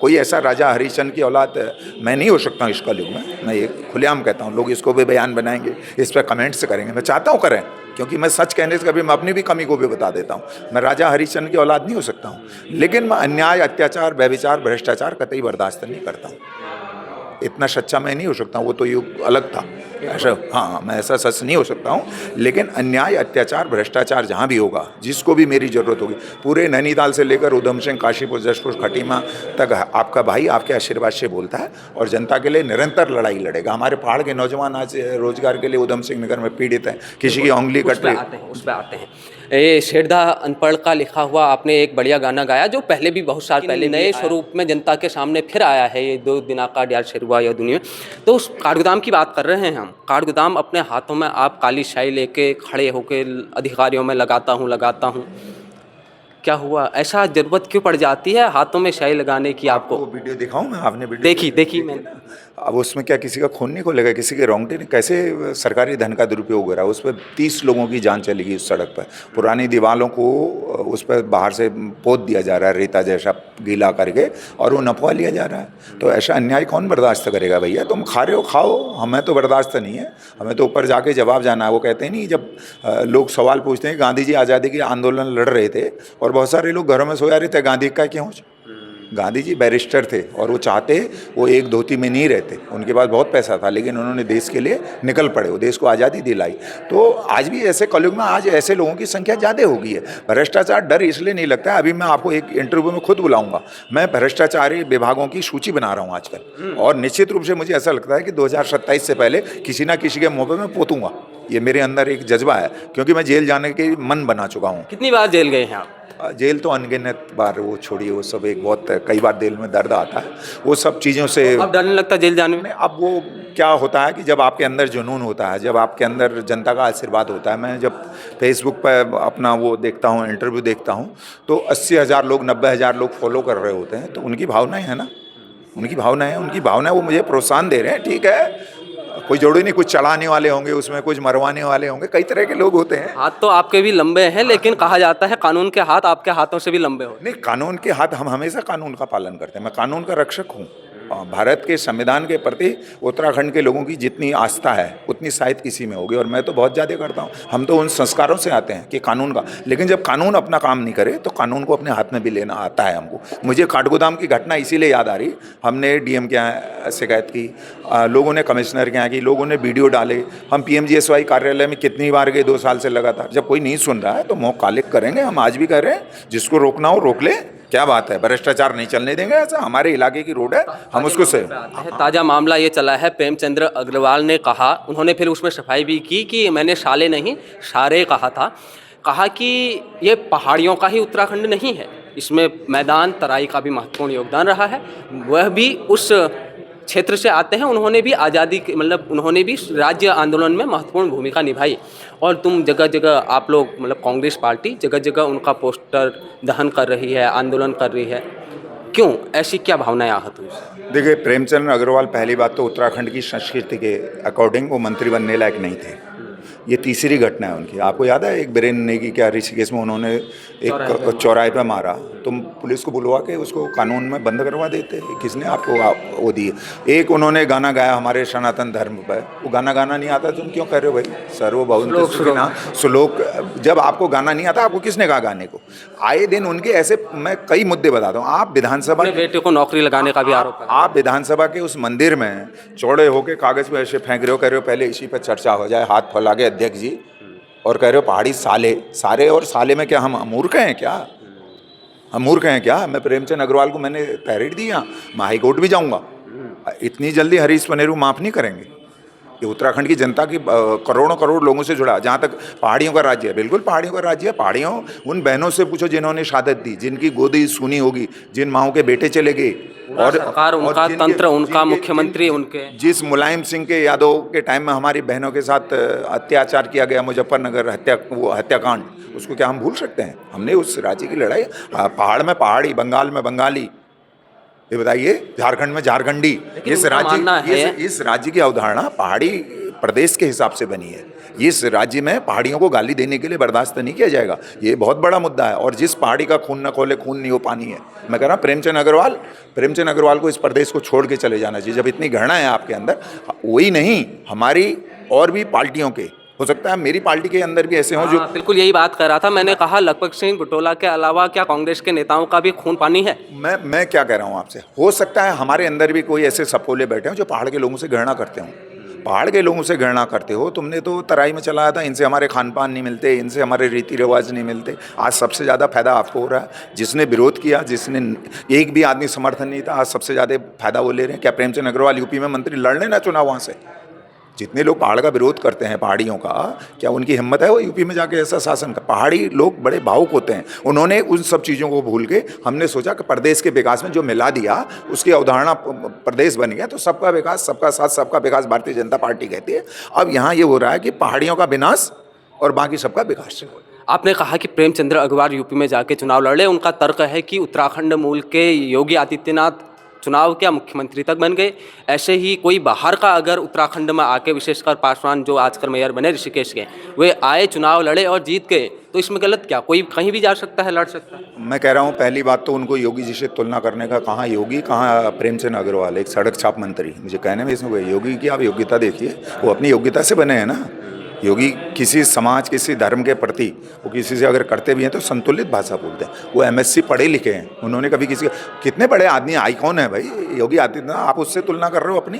[SPEAKER 1] कोई ऐसा राजा हरिश्चंद्र की औलाद मैं नहीं हो सकता हूँ इस कलयुग में। मैं ये खुलेआम कहता हूँ, लोग इसको भी बयान बनाएंगे, इस पर कमेंट्स करेंगे, मैं चाहता हूँ करें, क्योंकि मैं सच कहने से कभी मैं अपनी भी कमी को भी बता देता हूँ। मैं राजा हरिश्चंद्र की औलाद नहीं हो सकता हूँ, लेकिन मैं अन्याय, अत्याचार, व्यभिचार, भ्रष्टाचार कतई बर्दाश्त नहीं करता हूँ। इतना सच्चा मैं नहीं हो सकता हूँ, वो तो युग अलग था ऐसा। हाँ, मैं ऐसा सच नहीं हो सकता हूँ, लेकिन अन्याय, अत्याचार, भ्रष्टाचार जहाँ भी होगा, जिसको भी मेरी ज़रूरत होगी, पूरे नैनीताल से लेकर उधम सिंह, काशीपुर, जशपुर, खटीमा तक आपका भाई आपके आशीर्वाद से बोलता है और जनता के लिए निरंतर लड़ाई लड़ेगा। हमारे पहाड़ के नौजवान आज रोजगार के लिए उधम सिंह नगर में पीड़ित हैं, किसी की उंगली कट रही।
[SPEAKER 3] उस पर आते हैं। ये शेरदा अनपढ़ का लिखा हुआ आपने एक बढ़िया गाना गाया जो पहले भी बहुत साल पहले नए स्वरूप में जनता के सामने फिर आया है, ये 2 दिना का डियार शेरुआ या दुनिया। तो उस काठगोदाम की बात कर रहे हैं हम। काठगोदाम अपने हाथों में आप काली शाही लेके खड़े होके अधिकारियों में लगाता हूँ, क्या हुआ, ऐसा जरूरत क्यों पड़ जाती है हाथों में शाही लगाने की? आपको
[SPEAKER 1] वो वीडियो दिखाऊं मैं? आपने वीडियो
[SPEAKER 3] देखी मैंने।
[SPEAKER 1] अब उसमें क्या किसी का खून नहीं खोलेगा, किसी के रोंगटे नहीं, कैसे सरकारी धन का दुरुपयोग हो रहा है। उस पर 30 लोगों की जान चली गई उस सड़क पर। पुरानी दीवारों को उस पर बाहर से पोत दिया जा रहा है रेता जैसा गीला करके, और वो नफवा लिया जा रहा है। तो ऐसा अन्याय कौन बर्दाश्त करेगा भैया? तुम खा रहे हो खाओ, हमें तो बर्दाश्त नहीं है, हमें तो ऊपर जाके जवाब जाना है। वो कहते हैं नहीं, जब लोग सवाल पूछते हैं, गांधी जी आज़ादी के आंदोलन लड़ रहे थे और बहुत सारे लोग घरों में सोया रहे थे, गांधी का क्यों? गांधी जी बैरिस्टर थे और वो चाहते वो एक धोती में नहीं रहते, उनके पास बहुत पैसा था, लेकिन उन्होंने देश के लिए निकल पड़े, वो देश को आज़ादी दिलाई। तो आज भी ऐसे कलयुग में आज ऐसे लोगों की संख्या ज़्यादा हो गई है। भ्रष्टाचार डर इसलिए नहीं लगता है, अभी मैं आपको एक इंटरव्यू में खुद बुलाऊंगा, मैं भ्रष्टाचारी विभागों की सूची बना रहा हूँ आजकल, और निश्चित रूप से मुझे ऐसा लगता है कि 2027 से पहले किसी ना किसी के मुँह पे मैं पोतूंगा। ये मेरे अंदर एक जज्बा है, क्योंकि मैं जेल जाने के मन बना चुका हूँ।
[SPEAKER 3] कितनी बार जेल गए हैं आप?
[SPEAKER 1] जेल तो अनगिनत बार, वो छोड़िए, वो सब एक बहुत कई बार दिल में दर्द आता है वो सब चीज़ों से।
[SPEAKER 3] अब डर नहीं लगता जेल जाने में?
[SPEAKER 1] अब वो क्या होता है कि जब आपके अंदर जुनून होता है, जब आपके अंदर जनता का आशीर्वाद होता है। मैं जब फेसबुक पर अपना वो देखता हूँ, इंटरव्यू देखता हूँ, तो 80,000 लोग, 90,000 लोग फॉलो कर रहे होते हैं। तो उनकी भावनाएं है ना, उनकी भावनाएं वो मुझे प्रोत्साहन दे रहे हैं। ठीक है, कोई जोड़ी नहीं, कुछ चढ़ाने वाले होंगे उसमें, कुछ मरवाने वाले होंगे, कई तरह के लोग होते हैं।
[SPEAKER 3] हाथ तो आपके भी लंबे हैं, लेकिन कहा जाता है कानून के हाथ आपके हाथों से भी लंबे हो।
[SPEAKER 1] नहीं, कानून के हाथ, हम हमेशा कानून का पालन करते हैं। मैं कानून का रक्षक हूँ। भारत के संविधान के प्रति उत्तराखंड के लोगों की जितनी आस्था है उतनी शायद किसी में होगी, और मैं तो बहुत ज़्यादा करता हूँ। हम तो उन संस्कारों से आते हैं कि कानून का, लेकिन जब कानून अपना काम नहीं करे तो कानून को अपने हाथ में भी लेना आता है हमको। मुझे काठगोदाम की घटना इसीलिए याद आ रही, हमने डीएम के यहाँ शिकायत की, लोगों ने कमिश्नर के यहाँ की, लोगों ने वीडियो डाले, हम PMGSY कार्यालय में कितनी बार गए 2 साल से लगातार। जब कोई नहीं सुन रहा है तो मुँह काले करेंगे। हम आज भी कह रहे हैं, जिसको रोकना हो रोक ले, क्या बात है, भ्रष्टाचार नहीं चलने देंगे। ऐसा हमारे इलाके की रोड है, हम उसको से।
[SPEAKER 3] ताज़ा मामला ये चला है, प्रेमचंद्र अग्रवाल ने कहा, उन्होंने फिर उसमें सफाई भी की कि मैंने साले नहीं सारे कहा था। कहा कि ये पहाड़ियों का ही उत्तराखंड नहीं है, इसमें मैदान तराई का भी महत्वपूर्ण योगदान रहा है। वह भी उस क्षेत्र से आते हैं, उन्होंने भी आज़ादी मतलब उन्होंने भी राज्य आंदोलन में महत्वपूर्ण भूमिका निभाई। और तुम जगह जगह आप लोग मतलब कांग्रेस पार्टी जगह जगह उनका पोस्टर दहन कर रही है, आंदोलन कर रही है, क्यों? ऐसी क्या भावनाएं आहत हुई?
[SPEAKER 1] देखिए, प्रेमचंद्र अग्रवाल पहली बात तो उत्तराखंड की संस्कृति के अकॉर्डिंग वो मंत्री बनने लायक नहीं थे। ये तीसरी घटना है उनकी। आपको याद है एक बिरेन नेगी क्या ऋषिकेश में उन्होंने एक चौराहे पे मारा, तुम पुलिस को बुलवा के उसको कानून में बंद करवा देते। किसने आपको वो दी? एक उन्होंने गाना गाया हमारे सनातन धर्म पर, वो गाना नहीं आता, तुम क्यों कह रहे हो भाई? सर्वभौम श्लोक, जब आपको गाना नहीं आता, आपको किसने कहा गाने को? आए दिन उनके ऐसे मैं कई मुद्दे बताता हूँ। आप विधानसभा
[SPEAKER 3] बेटे को नौकरी लगाने का भी आरोप है।
[SPEAKER 1] आप विधानसभा के उस मंदिर में चौड़े होके कागज पे ऐसे फेंक रहे हो, कह रहे हो पहले इसी पर चर्चा हो जाए, हाथ फैला के अध्यक्ष जी, और कह रहे हो पहाड़ी साले। सारे और साले में क्या हम मूर्ख हैं क्या? हम मूर्ख हैं क्या? मैं प्रेमचंद अग्रवाल को मैंने तहरीर दी, मैं हाई कोर्ट भी जाऊंगा। इतनी जल्दी हरीश पनेरू माफ़ नहीं करेंगे। ये उत्तराखंड की जनता की करोड़ों करोड़ लोगों से जुड़ा। जहाँ तक पहाड़ियों का राज्य है, बिल्कुल पहाड़ियों का राज्य है। पहाड़ियों उन बहनों से पूछो जिन्होंने शहादत दी, जिनकी गोदी सूनी होगी, जिन माओं के बेटे चले गए,
[SPEAKER 3] और सरकार, उनका तंत्र, उनका मुख्यमंत्री, उनके
[SPEAKER 1] जिस मुलायम सिंह के यादव के टाइम में हमारी बहनों के साथ अत्याचार किया गया, मुजफ्फरनगर हत्याकांड, उसको क्या हम भूल सकते हैं? हमने उस राज्य की लड़ाई, पहाड़ में पहाड़ी, बंगाल में बंगाली, ये बताइए, झारखंड में झारखंडी, इस राज्य की अवधारणा पहाड़ी प्रदेश के हिसाब से बनी है। इस राज्य में पहाड़ियों को गाली देने के लिए बर्दाश्त नहीं किया जाएगा। ये बहुत बड़ा मुद्दा है। और जिस पहाड़ी का खून न खोले खून नहीं हो पानी है। मैं कह रहा हूँ प्रेमचंद अग्रवाल को इस प्रदेश को छोड़ के चले जाना चाहिए। जब इतनी घृणा है आपके अंदर, वही नहीं, हमारी और भी पार्टियों के, हो सकता है मेरी पार्टी के अंदर भी ऐसे हों जो,
[SPEAKER 3] बिल्कुल यही बात कर रहा था। मैंने कहा लखपत सिंह बुटोला के अलावा क्या कांग्रेस के नेताओं का भी खून पानी है?
[SPEAKER 1] मैं क्या कह रहा हूँ आपसे, हो सकता है हमारे अंदर भी कोई ऐसे सपोले बैठे हों जो पहाड़ के लोगों से घृणा करते हों। पहाड़ के लोगों से घृणा करते हो, तुमने तो तराई में चलाया था, इनसे हमारे खान पान नहीं मिलते, इनसे हमारे रीति रिवाज नहीं मिलते। आज सबसे ज़्यादा फायदा आपको हो रहा है। जिसने विरोध किया, जिसने एक भी आदमी समर्थन नहीं था, आज सबसे ज़्यादा फायदा वो ले रहे हैं। क्या प्रेमचंद अग्रवाल यूपी में मंत्री लड़ लेना चुनाव वहाँ से? जितने लोग पहाड़ का विरोध करते हैं, पहाड़ियों का, क्या उनकी हिम्मत है वो यूपी में जाके ऐसा शासन का? पहाड़ी लोग बड़े भावुक होते हैं। उन्होंने उन सब चीज़ों को भूल के, हमने सोचा कि प्रदेश के विकास में जो मिला दिया, उसकी अवधारणा प्रदेश बन गया, तो सबका विकास, सबका साथ, सबका विकास भारतीय जनता पार्टी कहती है। अब यहाँ ये हो रहा है कि पहाड़ियों का विनाश और बाकी सबका विकास।
[SPEAKER 3] आपने कहा कि प्रेमचंद अग्रवाल यूपी में जाके चुनाव लड़े। उनका तर्क है कि उत्तराखंड मूल के योगी आदित्यनाथ चुनाव क्या मुख्यमंत्री तक बन गए। ऐसे ही कोई बाहर का अगर उत्तराखंड में आके, विशेषकर पासवान जो आजकल मेयर बने ऋषिकेश के, वे आए, चुनाव लड़े और जीत गए, तो इसमें गलत क्या? कोई कहीं भी जा सकता है, लड़ सकता है।
[SPEAKER 1] मैं कह रहा हूँ, पहली बात तो उनको योगी जी से तुलना करने का, कहाँ योगी, कहाँ प्रेमचंद अग्रवाल, एक सड़क छाप मंत्री। मुझे कहने में इसमें योगी की आप योग्यता देखिए, वो अपनी योग्यता से बने हैं ना। योगी किसी समाज, किसी धर्म के प्रति वो किसी से अगर करते भी हैं तो संतुलित भाषा बोलते हैं। वो MSc पढ़े लिखे हैं, उन्होंने कभी किसी, कितने बड़े आदमी, आइकॉन है भाई योगी आदित्यनाथ, आप उससे तुलना कर रहे हो अपनी?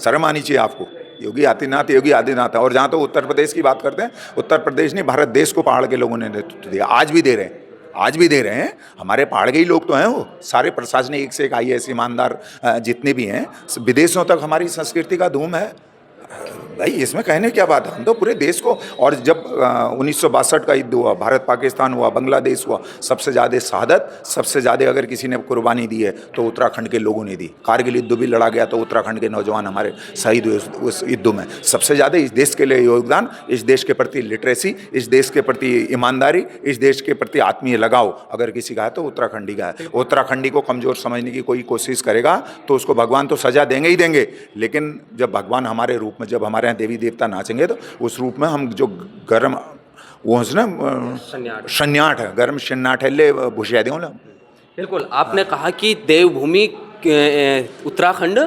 [SPEAKER 1] शर्म आनी चाहिए आपको। योगी आदित्यनाथ है। और जहाँ तो उत्तर प्रदेश की बात करते हैं, उत्तर प्रदेश नहीं, भारत देश को पहाड़ के लोगों ने नेतृत्व दिया, आज भी दे रहे हैं। हमारे पहाड़ के ही लोग तो हैं। वो सारे प्रशासनिक, एक से एक IAS ईमानदार जितने भी हैं, विदेशों तक हमारी संस्कृति का धूम है भाई। इसमें कहने क्या बात है? हम तो पूरे देश को, और जब 1962 का युद्ध हुआ, भारत पाकिस्तान हुआ, बांग्लादेश हुआ, सबसे ज़्यादा शहादत, सबसे ज़्यादा अगर किसी ने कुर्बानी दी है तो उत्तराखंड के लोगों ने दी। कारगिल युद्ध भी लड़ा गया तो उत्तराखंड के नौजवान हमारे शहीद हुए उस युद्ध में। सबसे ज़्यादा इस देश के लिए योगदान, इस देश के प्रति लिटरेसी, इस देश के प्रति ईमानदारी, इस देश के प्रति आत्मीय लगाव अगर किसी का है तो उत्तराखंडी का है। उत्तराखंडी को कमज़ोर समझने की कोई कोशिश करेगा तो उसको भगवान तो सज़ा देंगे ही देंगे। लेकिन जब भगवान हमारे रूप में, जब हमारे यहाँ देवी देवता नाचेंगे तो उस रूप में हम जो गर्म वो ना शन्याठ है, गर्म शन्याठ है, ले भुषिया दें।
[SPEAKER 3] बिल्कुल, आपने कहा कि देवभूमि उत्तराखंड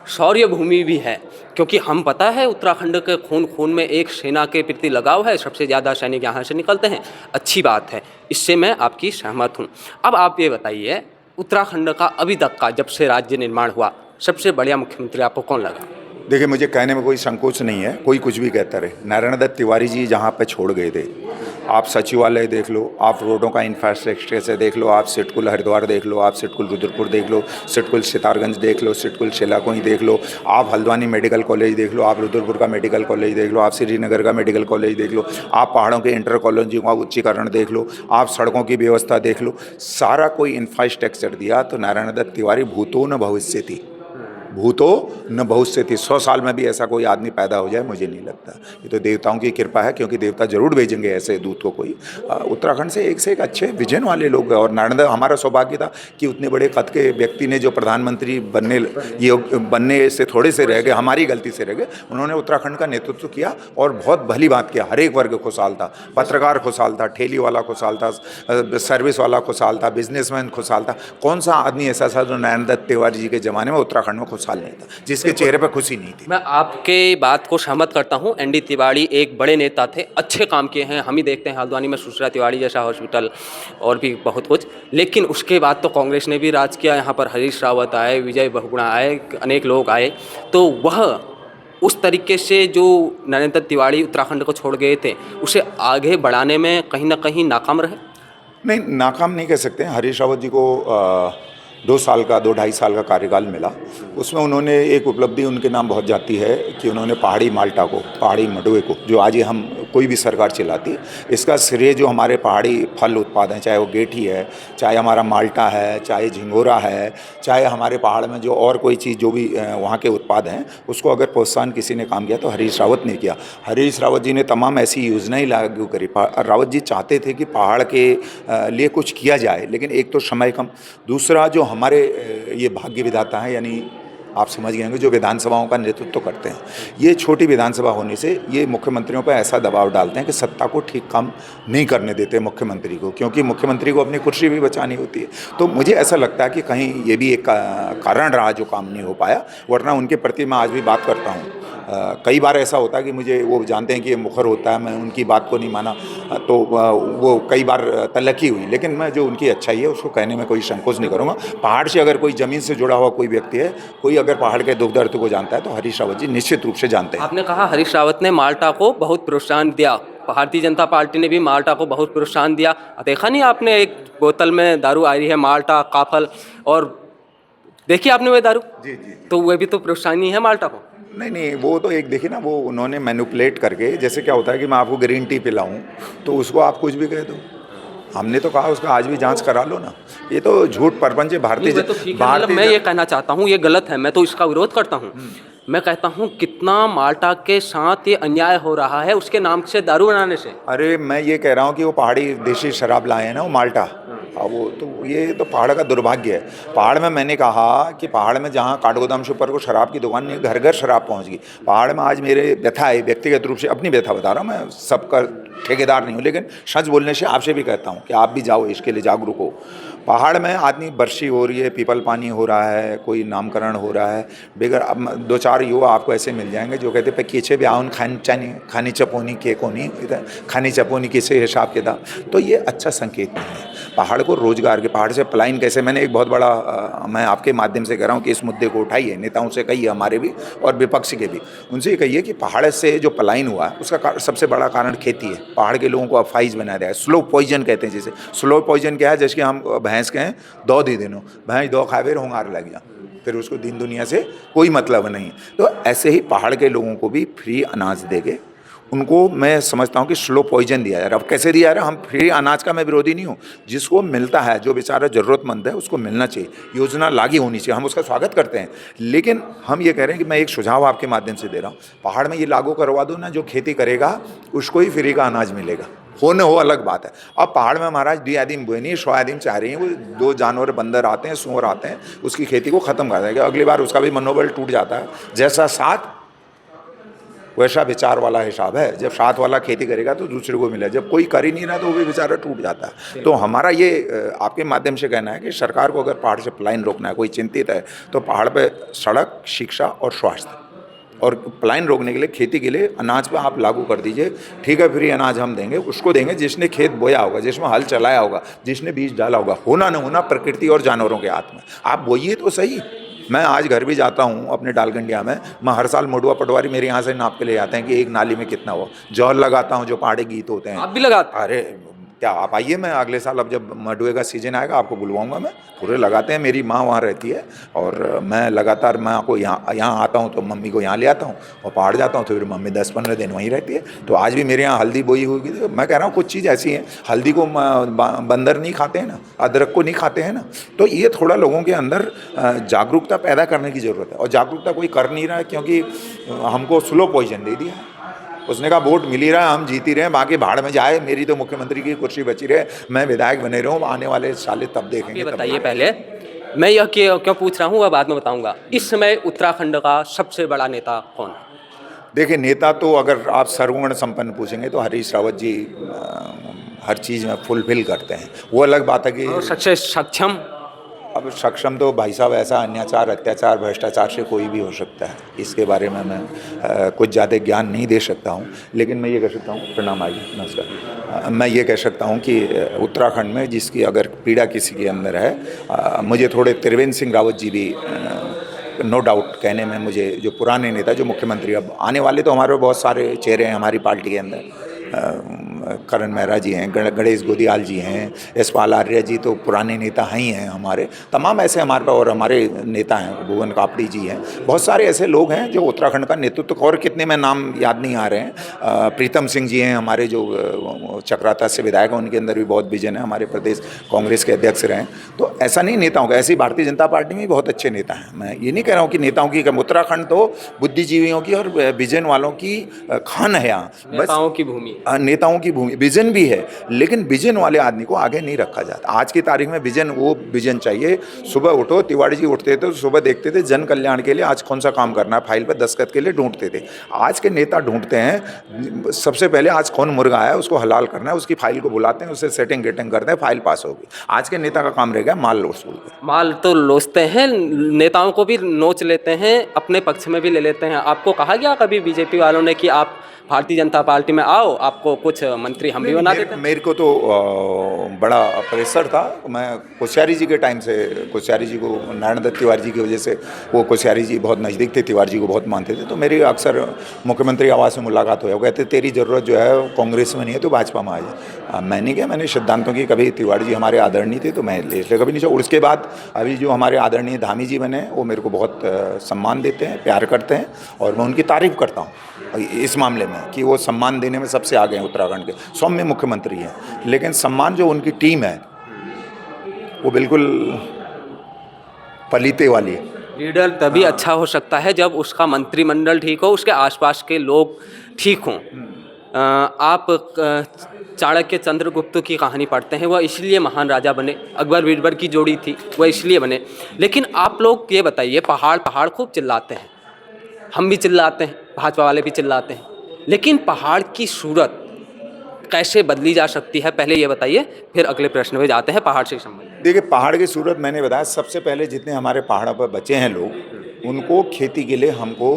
[SPEAKER 3] शौर्य भूमि भी है, क्योंकि हम पता है उत्तराखंड के खून में एक सेना के प्रति लगाव है। सबसे ज़्यादा सैनिक यहाँ से निकलते हैं, अच्छी बात है, इससे मैं आपकी सहमत हूँ। अब आप ये बताइए, उत्तराखंड का अभी तक का, जब से राज्य निर्माण हुआ, सबसे बढ़िया मुख्यमंत्री आपको कौन लगा?
[SPEAKER 1] देखिए, मुझे कहने में कोई संकोच नहीं है, कोई कुछ भी कहता रहे। नारायण दत्त तिवारी जी जहाँ पे छोड़ गए थे, आप सचिवालय देख लो, आप रोडों का इंफ्रास्ट्रक्चर से देख लो, आप सिटकुल हरिद्वार देख लो, आप सिटकुल रुद्रपुर देख लो, सिटकुल सितारगंज देख लो, सिटकुल शिलाकोई देख लो, आप हल्द्वानी मेडिकल कॉलेज देख लो, आप रुद्रपुर का मेडिकल कॉलेज देख लो, आप श्रीनगर का मेडिकल कॉलेज देख लो, आप पहाड़ों के इंटर कॉलेजों का उच्चीकरण देख लो, आप सड़कों की व्यवस्था देख लो, सारा कोई इंफ्रास्ट्रक्चर दिया तो नारायण दत्त तिवारी भूतो न भविष्यति, भूतो न भविष्यति। 100 साल में भी ऐसा कोई आदमी पैदा हो जाए, मुझे नहीं लगता। ये तो देवताओं की कृपा है, क्योंकि देवता जरूर भेजेंगे ऐसे दूत को कोई। उत्तराखंड से एक अच्छे विजन वाले लोग हैं। और नारायण, हमारा सौभाग्य था कि उतने बड़े कद के व्यक्ति ने, जो प्रधानमंत्री बनने से थोड़े से रह गए, हमारी गलती से रह गए, उन्होंने उत्तराखंड का नेतृत्व किया और बहुत भली बात किया। हर एक वर्ग खुशहाल था, पत्रकार खुशहाल था, ठेली वाला खुशहाल था, सर्विस वाला खुशहाल था, बिजनेसमैन खुशहाल था। कौन सा आदमी ऐसा था जो नारायण दत्त तिवारी जी के ज़माने में उत्तराखंड में खुशहाल नहीं था, जिसके चेहरे पर खुशी नहीं थी?
[SPEAKER 3] मैं आपके बात को सहमत करता हूं। ND तिवारी एक बड़े नेता थे, अच्छे काम किए हैं। हम ही देखते हैं हल्द्वानी में सुश्रा तिवारी जैसा हॉस्पिटल और भी बहुत कुछ। लेकिन उसके बाद तो कांग्रेस ने भी राज किया, यहाँ पर हरीश रावत आए, विजय बहुगुणा आए, अनेक लोग आए। तो वह उस तरीके से जो नारायण दत्त तिवारी उत्तराखंड को छोड़ गए थे, उसे आगे बढ़ाने में कहीं ना कहीं नाकाम रहे।
[SPEAKER 1] नहीं, नाकाम नहीं कह सकते। हरीश रावत जी को 2 साल का 2-2.5 साल का कार्यकाल मिला। उसमें उन्होंने एक उपलब्धि उनके नाम बहुत जाती है कि उन्होंने पहाड़ी माल्टा को, पहाड़ी मंडुवे को, जो आज ये हम कोई भी सरकार चलाती है, इसका श्रेय जो हमारे पहाड़ी फल उत्पाद हैं, चाहे वो गेठी है, चाहे हमारा माल्टा है, चाहे झिंगोरा है, चाहे हमारे पहाड़ में जो और कोई चीज़ जो भी वहाँ के उत्पाद हैं, उसको अगर प्रोत्साहन किसी ने काम किया तो हरीश रावत ने किया। हरीश रावत जी ने तमाम ऐसी योजनाएं लागू करी। रावत जी चाहते थे कि पहाड़ के लिए कुछ किया जाए, लेकिन एक तो समय कम, दूसरा जो हमारे ये भाग्य विधाता हैं, यानी आप समझ गए होंगे जो विधानसभाओं का नेतृत्व करते हैं, ये छोटी विधानसभा होने से ये मुख्यमंत्रियों पर ऐसा दबाव डालते हैं कि सत्ता को ठीक काम नहीं करने देते मुख्यमंत्री को, क्योंकि मुख्यमंत्री को अपनी कुर्सी भी बचानी होती है। तो मुझे ऐसा लगता है कि कहीं ये भी एक कारण रहा जो काम नहीं हो पाया, वरना उनके प्रति मैं आज भी बात करता हूँ। कई बार ऐसा होता है कि मुझे, वो जानते हैं कि ये मुखर होता है, मैं उनकी बात को नहीं माना, तो वो कई बार तलखी हुई, लेकिन मैं जो उनकी अच्छाई है उसको कहने में कोई संकोच नहीं करूँगा। पहाड़ से अगर कोई ज़मीन से जुड़ा हुआ कोई व्यक्ति है, कोई अगर पहाड़ के दुख दर्द को जानता है तो हरीश रावत जी निश्चित रूप से जानते हैं।
[SPEAKER 3] आपने कहा हरीश रावत ने माल्टा को बहुत प्रोत्साहन दिया, भारतीय जनता पार्टी ने भी माल्टा को बहुत प्रोत्साहन दिया। देखा नहीं आपने, एक बोतल में दारू आ रही है माल्टा, काफल, और देखिए आपने वो दारू,
[SPEAKER 1] जी जी,
[SPEAKER 3] तो वह भी तो प्रोत्साहन ही है माल्टा को।
[SPEAKER 1] नहीं, वो तो एक देखिए ना, वो उन्होंने मैनिपुलेट करके, जैसे क्या होता है कि मैं आपको ग्रीन टी पिलाऊं तो उसको आप कुछ भी कह दो। हमने तो कहा उसका आज भी जांच करा लो ना। ये तो झूठ परपंच है भारतीय।
[SPEAKER 3] तो ठीक है, मतलब मैं ये कहना चाहता हूँ, ये गलत है, मैं तो इसका विरोध करता हूँ। मैं कहता हूँ कितना माल्टा के साथ ये अन्याय हो रहा है उसके नाम से दारू बनाने से।
[SPEAKER 1] अरे मैं ये कह रहा हूँ कि वो पहाड़ी देशी शराब लाए हैं ना, वो माल्टा, वो तो ये तो पहाड़ का दुर्भाग्य है। पहाड़ में मैंने कहा कि पहाड़ में जहाँ काठगोदाम से ऊपर को शराब की दुकान नहीं, घर घर शराब पहुँच गई। पहाड़ में आज मेरे व्यथा है, व्यक्तिगत रूप से अपनी व्यथा बता रहा हूँ, मैं सबका ठेकेदार नहीं हूँ, लेकिन सच बोलने से आपसे भी कहता हूँ कि आप भी जाओ, इसके लिए जागरूक हो। पहाड़ में आदमी बरसी हो रही है, पीपल पानी हो रहा है, कोई नामकरण हो रहा है, बेगर अब 2-4 युवा आपको ऐसे मिल जाएंगे जो कहते पे कीचे भी आउन खानी चपोनी के कोनी खानी चपोनी किसे हिसाब किताब। तो ये अच्छा संकेत नहीं है। पहाड़ को रोजगार के, पहाड़ से पलायन कैसे, मैंने एक बहुत बड़ा मैं आपके माध्यम से कह रहा हूँ कि इस मुद्दे को उठाइए, नेताओं से कहिए, हमारे भी और विपक्ष के भी, उनसे ये कहिए कि पहाड़ से जो पलायन हुआ है उसका सबसे बड़ा कारण खेती है। पहाड़ के लोगों को अफाइज बनाया गया है, स्लो पॉइजन कहते हैं जिसे। स्लो पॉइजन क्या है, जैसे हम भैंस के हैं दो दी दिनों, भैंस दो खावे होंगार लग गया, फिर उसको दिन दुनिया से कोई मतलब नहीं। तो ऐसे ही पहाड़ के लोगों को भी फ्री अनाज देंगे, उनको मैं समझता हूँ कि स्लो पॉइजन दिया जा रहा है। अब कैसे दिया जा रहा है, हम फ्री अनाज का मैं विरोधी नहीं हूँ, जिसको मिलता है, जो बेचारा ज़रूरतमंद है उसको मिलना चाहिए, योजना लागू होनी चाहिए, हम उसका स्वागत करते हैं। लेकिन हम ये कह रहे हैं कि मैं एक सुझाव आपके माध्यम से दे रहा हूँ, पहाड़ में ये लागू करवा दो ना, जो खेती करेगा उसको ही फ्री का अनाज मिलेगा, हो न हो अलग बात है। अब पहाड़ में महाराज 2 आदमी बोनी 100 आदमी चाह रही हैं, वो 2 जानवर बंदर आते हैं, सूअर आते हैं, उसकी खेती को ख़त्म कर देंगे। अगली बार उसका भी मनोबल टूट जाता है। जैसा साथ वैसा विचार वाला हिसाब है। जब साथ वाला खेती करेगा तो दूसरे को मिले, जब कोई कर ही नहीं रहा तो वो भी बेचारा टूट जाता है। तो हमारा ये आपके माध्यम से कहना है कि सरकार को अगर पहाड़ से पलायन रोकना है, कोई चिंतित है, तो पहाड़ पे सड़क, शिक्षा और स्वास्थ्य, और पलायन रोकने के लिए खेती के लिए अनाज पे आप लागू कर दीजिए। ठीक है, फ्री अनाज हम देंगे, उसको देंगे जिसने खेत बोया होगा, जिसमें हल चलाया होगा, जिसने बीज डाला होगा। होना न होना प्रकृति और जानवरों के हाथ में, आप बोइए तो सही। मैं आज घर भी जाता हूँ अपने डालगंडिया में, मैं हर साल मोडुआ पटवारी मेरे यहाँ से नाप के ले जाते हैं कि एक नाली में कितना हुआ। जौहर लगाता हूँ, जो पहाड़ी गीत होते हैं।
[SPEAKER 3] आप भी लगाते?
[SPEAKER 1] अरे क्या आप आइए, मैं अगले साल, अब जब मडुए का सीजन आएगा आपको बुलवाऊंगा, मैं पूरे लगाते हैं। मेरी माँ वहाँ रहती है और मैं लगातार, मैं आपको यहाँ आता हूँ तो मम्मी को यहाँ ले आता हूँ, और पहाड़ जाता हूँ तो फिर मम्मी 10-15 दिन वहीं रहती है। तो आज भी मेरे यहाँ हल्दी बोई हुई थी। मैं कह रहा हूँ कुछ चीज़ ऐसी है, हल्दी को बंदर नहीं खाते हैं ना, अदरक को नहीं खाते हैं ना। तो ये थोड़ा लोगों के अंदर जागरूकता पैदा करने की ज़रूरत है, और जागरूकता कोई कर नहीं रहा है, क्योंकि हमको स्लो पॉइजन दे दिया। उसने कहा वोट मिल ही रहा है, हम जीत ही रहे हैं, बाकी भाड़ में जाए, मेरी तो मुख्यमंत्री की कुर्सी बची रहे, मैं विधायक बने रहूँ, आने वाले साले तब देखेंगे।
[SPEAKER 3] ये बताइए पहले, मैं यह क्यों पूछ रहा हूँ वह बाद में बताऊँगा, इस समय उत्तराखंड का सबसे बड़ा नेता कौन है?
[SPEAKER 1] देखिए, नेता तो अगर आप सर्वगुण संपन्न पूछेंगे तो हरीश रावत जी हर चीज़ में फुलफिल करते हैं। वो अलग बात है कि
[SPEAKER 3] सबसे सक्षम,
[SPEAKER 1] अब सक्षम तो भाई साहब ऐसा अन्याचार, अत्याचार, भ्रष्टाचार से कोई भी हो सकता है, इसके बारे में मैं कुछ ज़्यादा ज्ञान नहीं दे सकता हूँ। लेकिन मैं ये कह सकता हूँ, प्रणाम आइए, नमस्कार, मैं ये कह सकता हूँ कि उत्तराखंड में जिसकी अगर पीड़ा किसी के अंदर है, मुझे थोड़े त्रिवेंद्र सिंह रावत जी भी नो डाउट कहने में, मुझे जो पुराने नेता, जो मुख्यमंत्री, अब आने वाले तो हमारे बहुत सारे चेहरे हैं हमारी पार्टी के अंदर, करण मेहरा जी हैं, गणेश गोदियाल जी हैं, यशपाल आर्य जी तो पुराने नेता हैं ही हैं हमारे, तमाम ऐसे हमारे पास और हमारे नेता हैं, भुवन कापड़ी जी हैं, बहुत सारे ऐसे लोग हैं जो उत्तराखंड का नेतृत्व, और कितने में नाम याद नहीं आ रहे हैं। प्रीतम सिंह जी हैं हमारे जो चक्राता से विधायक हैं, उनके अंदर भी बहुत विजन है, हमारे प्रदेश कांग्रेस के अध्यक्ष रहे। तो ऐसा नहीं नेताओं का, ऐसी भारतीय जनता पार्टी में भी बहुत अच्छे नेता हैं। मैं ये नहीं कह रहा हूँ कि नेताओं की, उत्तराखंड तो बुद्धिजीवियों की और विजन वालों की खान है यहाँ,
[SPEAKER 3] नेताओं की भूमि।
[SPEAKER 1] नेताओं की भूमि, विजन भी है, लेकिन विजन वाले आदमी को आगे नहीं रखा जाता। आज की तारीख में विजन, वो विजन चाहिए। सुबह उठो, तिवारी जी उठते थे तो सुबह देखते थे जन कल्याण के लिए आज कौन सा काम करना है, फाइल पर दस्तखत के लिए ढूंढते थे। आज के नेता ढूंढते हैं सबसे पहले आज कौन मुर्गा है उसको हलाल करना है, उसकी फाइल को बुलाते हैं, उससे सेटिंग गेटिंग करते हैं, फाइल पास होगी। आज के नेता का काम रह गया माल वसूल।
[SPEAKER 3] माल तो लोचते हैं, नेताओं को भी नोच लेते हैं, अपने पक्ष में भी ले लेते हैं। आपको कहा गया कभी बीजेपी वालों ने कि आप भारतीय जनता पार्टी में आओ, आपको कुछ मंत्री हम भी बना देते हैं?
[SPEAKER 1] मेरे को तो बड़ा प्रेशर था। मैं कोश्यारी जी के टाइम से, कोश्यारी जी को नारायण दत्त तिवारी जी की वजह से, वो कोश्यारी जी बहुत नज़दीक थे, तिवारी जी को बहुत मानते थे, तो मेरी अक्सर मुख्यमंत्री आवास में मुलाकात हुआ, कहते तेरी ज़रूरत जो है कांग्रेस में नहीं है तो भाजपा में आ जाए। मैंने क्या, मैंने सिद्धांतों की, कभी तिवारी जी हमारे आदरणीय थे तो मैं इसलिए कभी नहीं छोड़ा। उसके बाद अभी जो हमारे आदरणीय धामी जी बने, वो मेरे को बहुत सम्मान देते हैं, प्यार करते हैं, और मैं उनकी तारीफ़ करता हूँ इस मामले में कि वो सम्मान देने में सबसे आगे हैं उत्तराखंड के। सौम्य मुख्यमंत्री हैं, लेकिन सम्मान जो उनकी टीम है वो बिल्कुल पलीते वाली है।
[SPEAKER 3] लीडर तभी अच्छा हो सकता है जब उसका मंत्रिमंडल ठीक हो, उसके आसपास के लोग ठीक हों। आप चाणक्य चंद्रगुप्त की कहानी पढ़ते हैं, वह इसलिए महान राजा बने, अकबर बीरबल की जोड़ी थी, वह इसलिए बने। लेकिन आप लोग ये बताइए, पहाड़ खूब चिल्लाते हैं, हम भी चिल्लाते हैं, भाजपा वाले भी चिल्लाते हैं, लेकिन पहाड़ की सूरत कैसे बदली जा सकती है, पहले ये बताइए, फिर अगले प्रश्न पे जाते हैं पहाड़ से संबंधित।
[SPEAKER 1] देखिए, पहाड़ की सूरत मैंने बताया, सबसे पहले जितने हमारे पहाड़ों पर बचे हैं लोग, उनको खेती के लिए हमको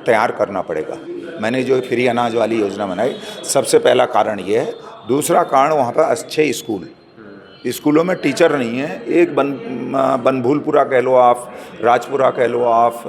[SPEAKER 1] तैयार करना पड़ेगा। मैंने जो फ्री अनाज वाली योजना बनाई, सबसे पहला कारण ये है। दूसरा कारण, वहाँ पर अच्छे स्कूलों में टीचर नहीं है। एक बनभूलपुरा कह लो आप, राजपुरा कह लो आप,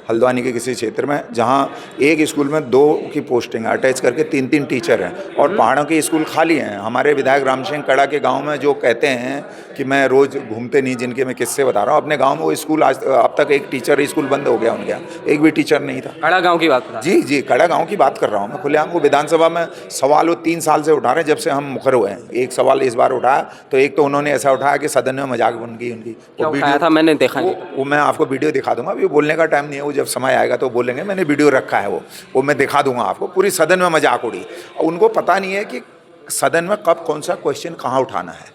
[SPEAKER 1] हल्द्वानी के किसी क्षेत्र में, जहाँ एक स्कूल में 2 की पोस्टिंग अटैच करके 3-3 टीचर हैं, और पहाड़ों के स्कूल खाली हैं। हमारे विधायक राम सिंह कड़ा के गांव में जो कहते हैं कि मैं रोज़ घूमते नहीं, जिनके मैं किस्से बता रहा हूँ, अपने गाँव में वो स्कूल आज अब तक एक टीचर स्कूल बंद हो गया उनके यहाँ, एक भी टीचर नहीं था।
[SPEAKER 3] कड़ा गाँव की बात?
[SPEAKER 1] जी, कड़ा गाँव की बात कर रहा हूँ मैं खुलेआम। वो विधानसभा में सवाल वो 3 साल से उठा रहे हैं जब से हम मुखर हुए हैं। एक सवाल इस बार उठाया तो एक तो उन्होंने ऐसा उठाया कि सदन में मजाक बन गई उनकी।
[SPEAKER 3] वो वीडियो था, मैंने देखा नहीं।
[SPEAKER 1] वो मैं आपको वीडियो दिखा दूंगा, अभी बोलने का टाइम नहीं है, वो जब समय आएगा तो बोलेंगे। मैंने वीडियो रखा है, वो मैं दिखा दूंगा आपको। पूरी सदन में मजाक उड़ी, और उनको पता नहीं है कि सदन में कब कौन सा क्वेश्चन कहाँ उठाना है।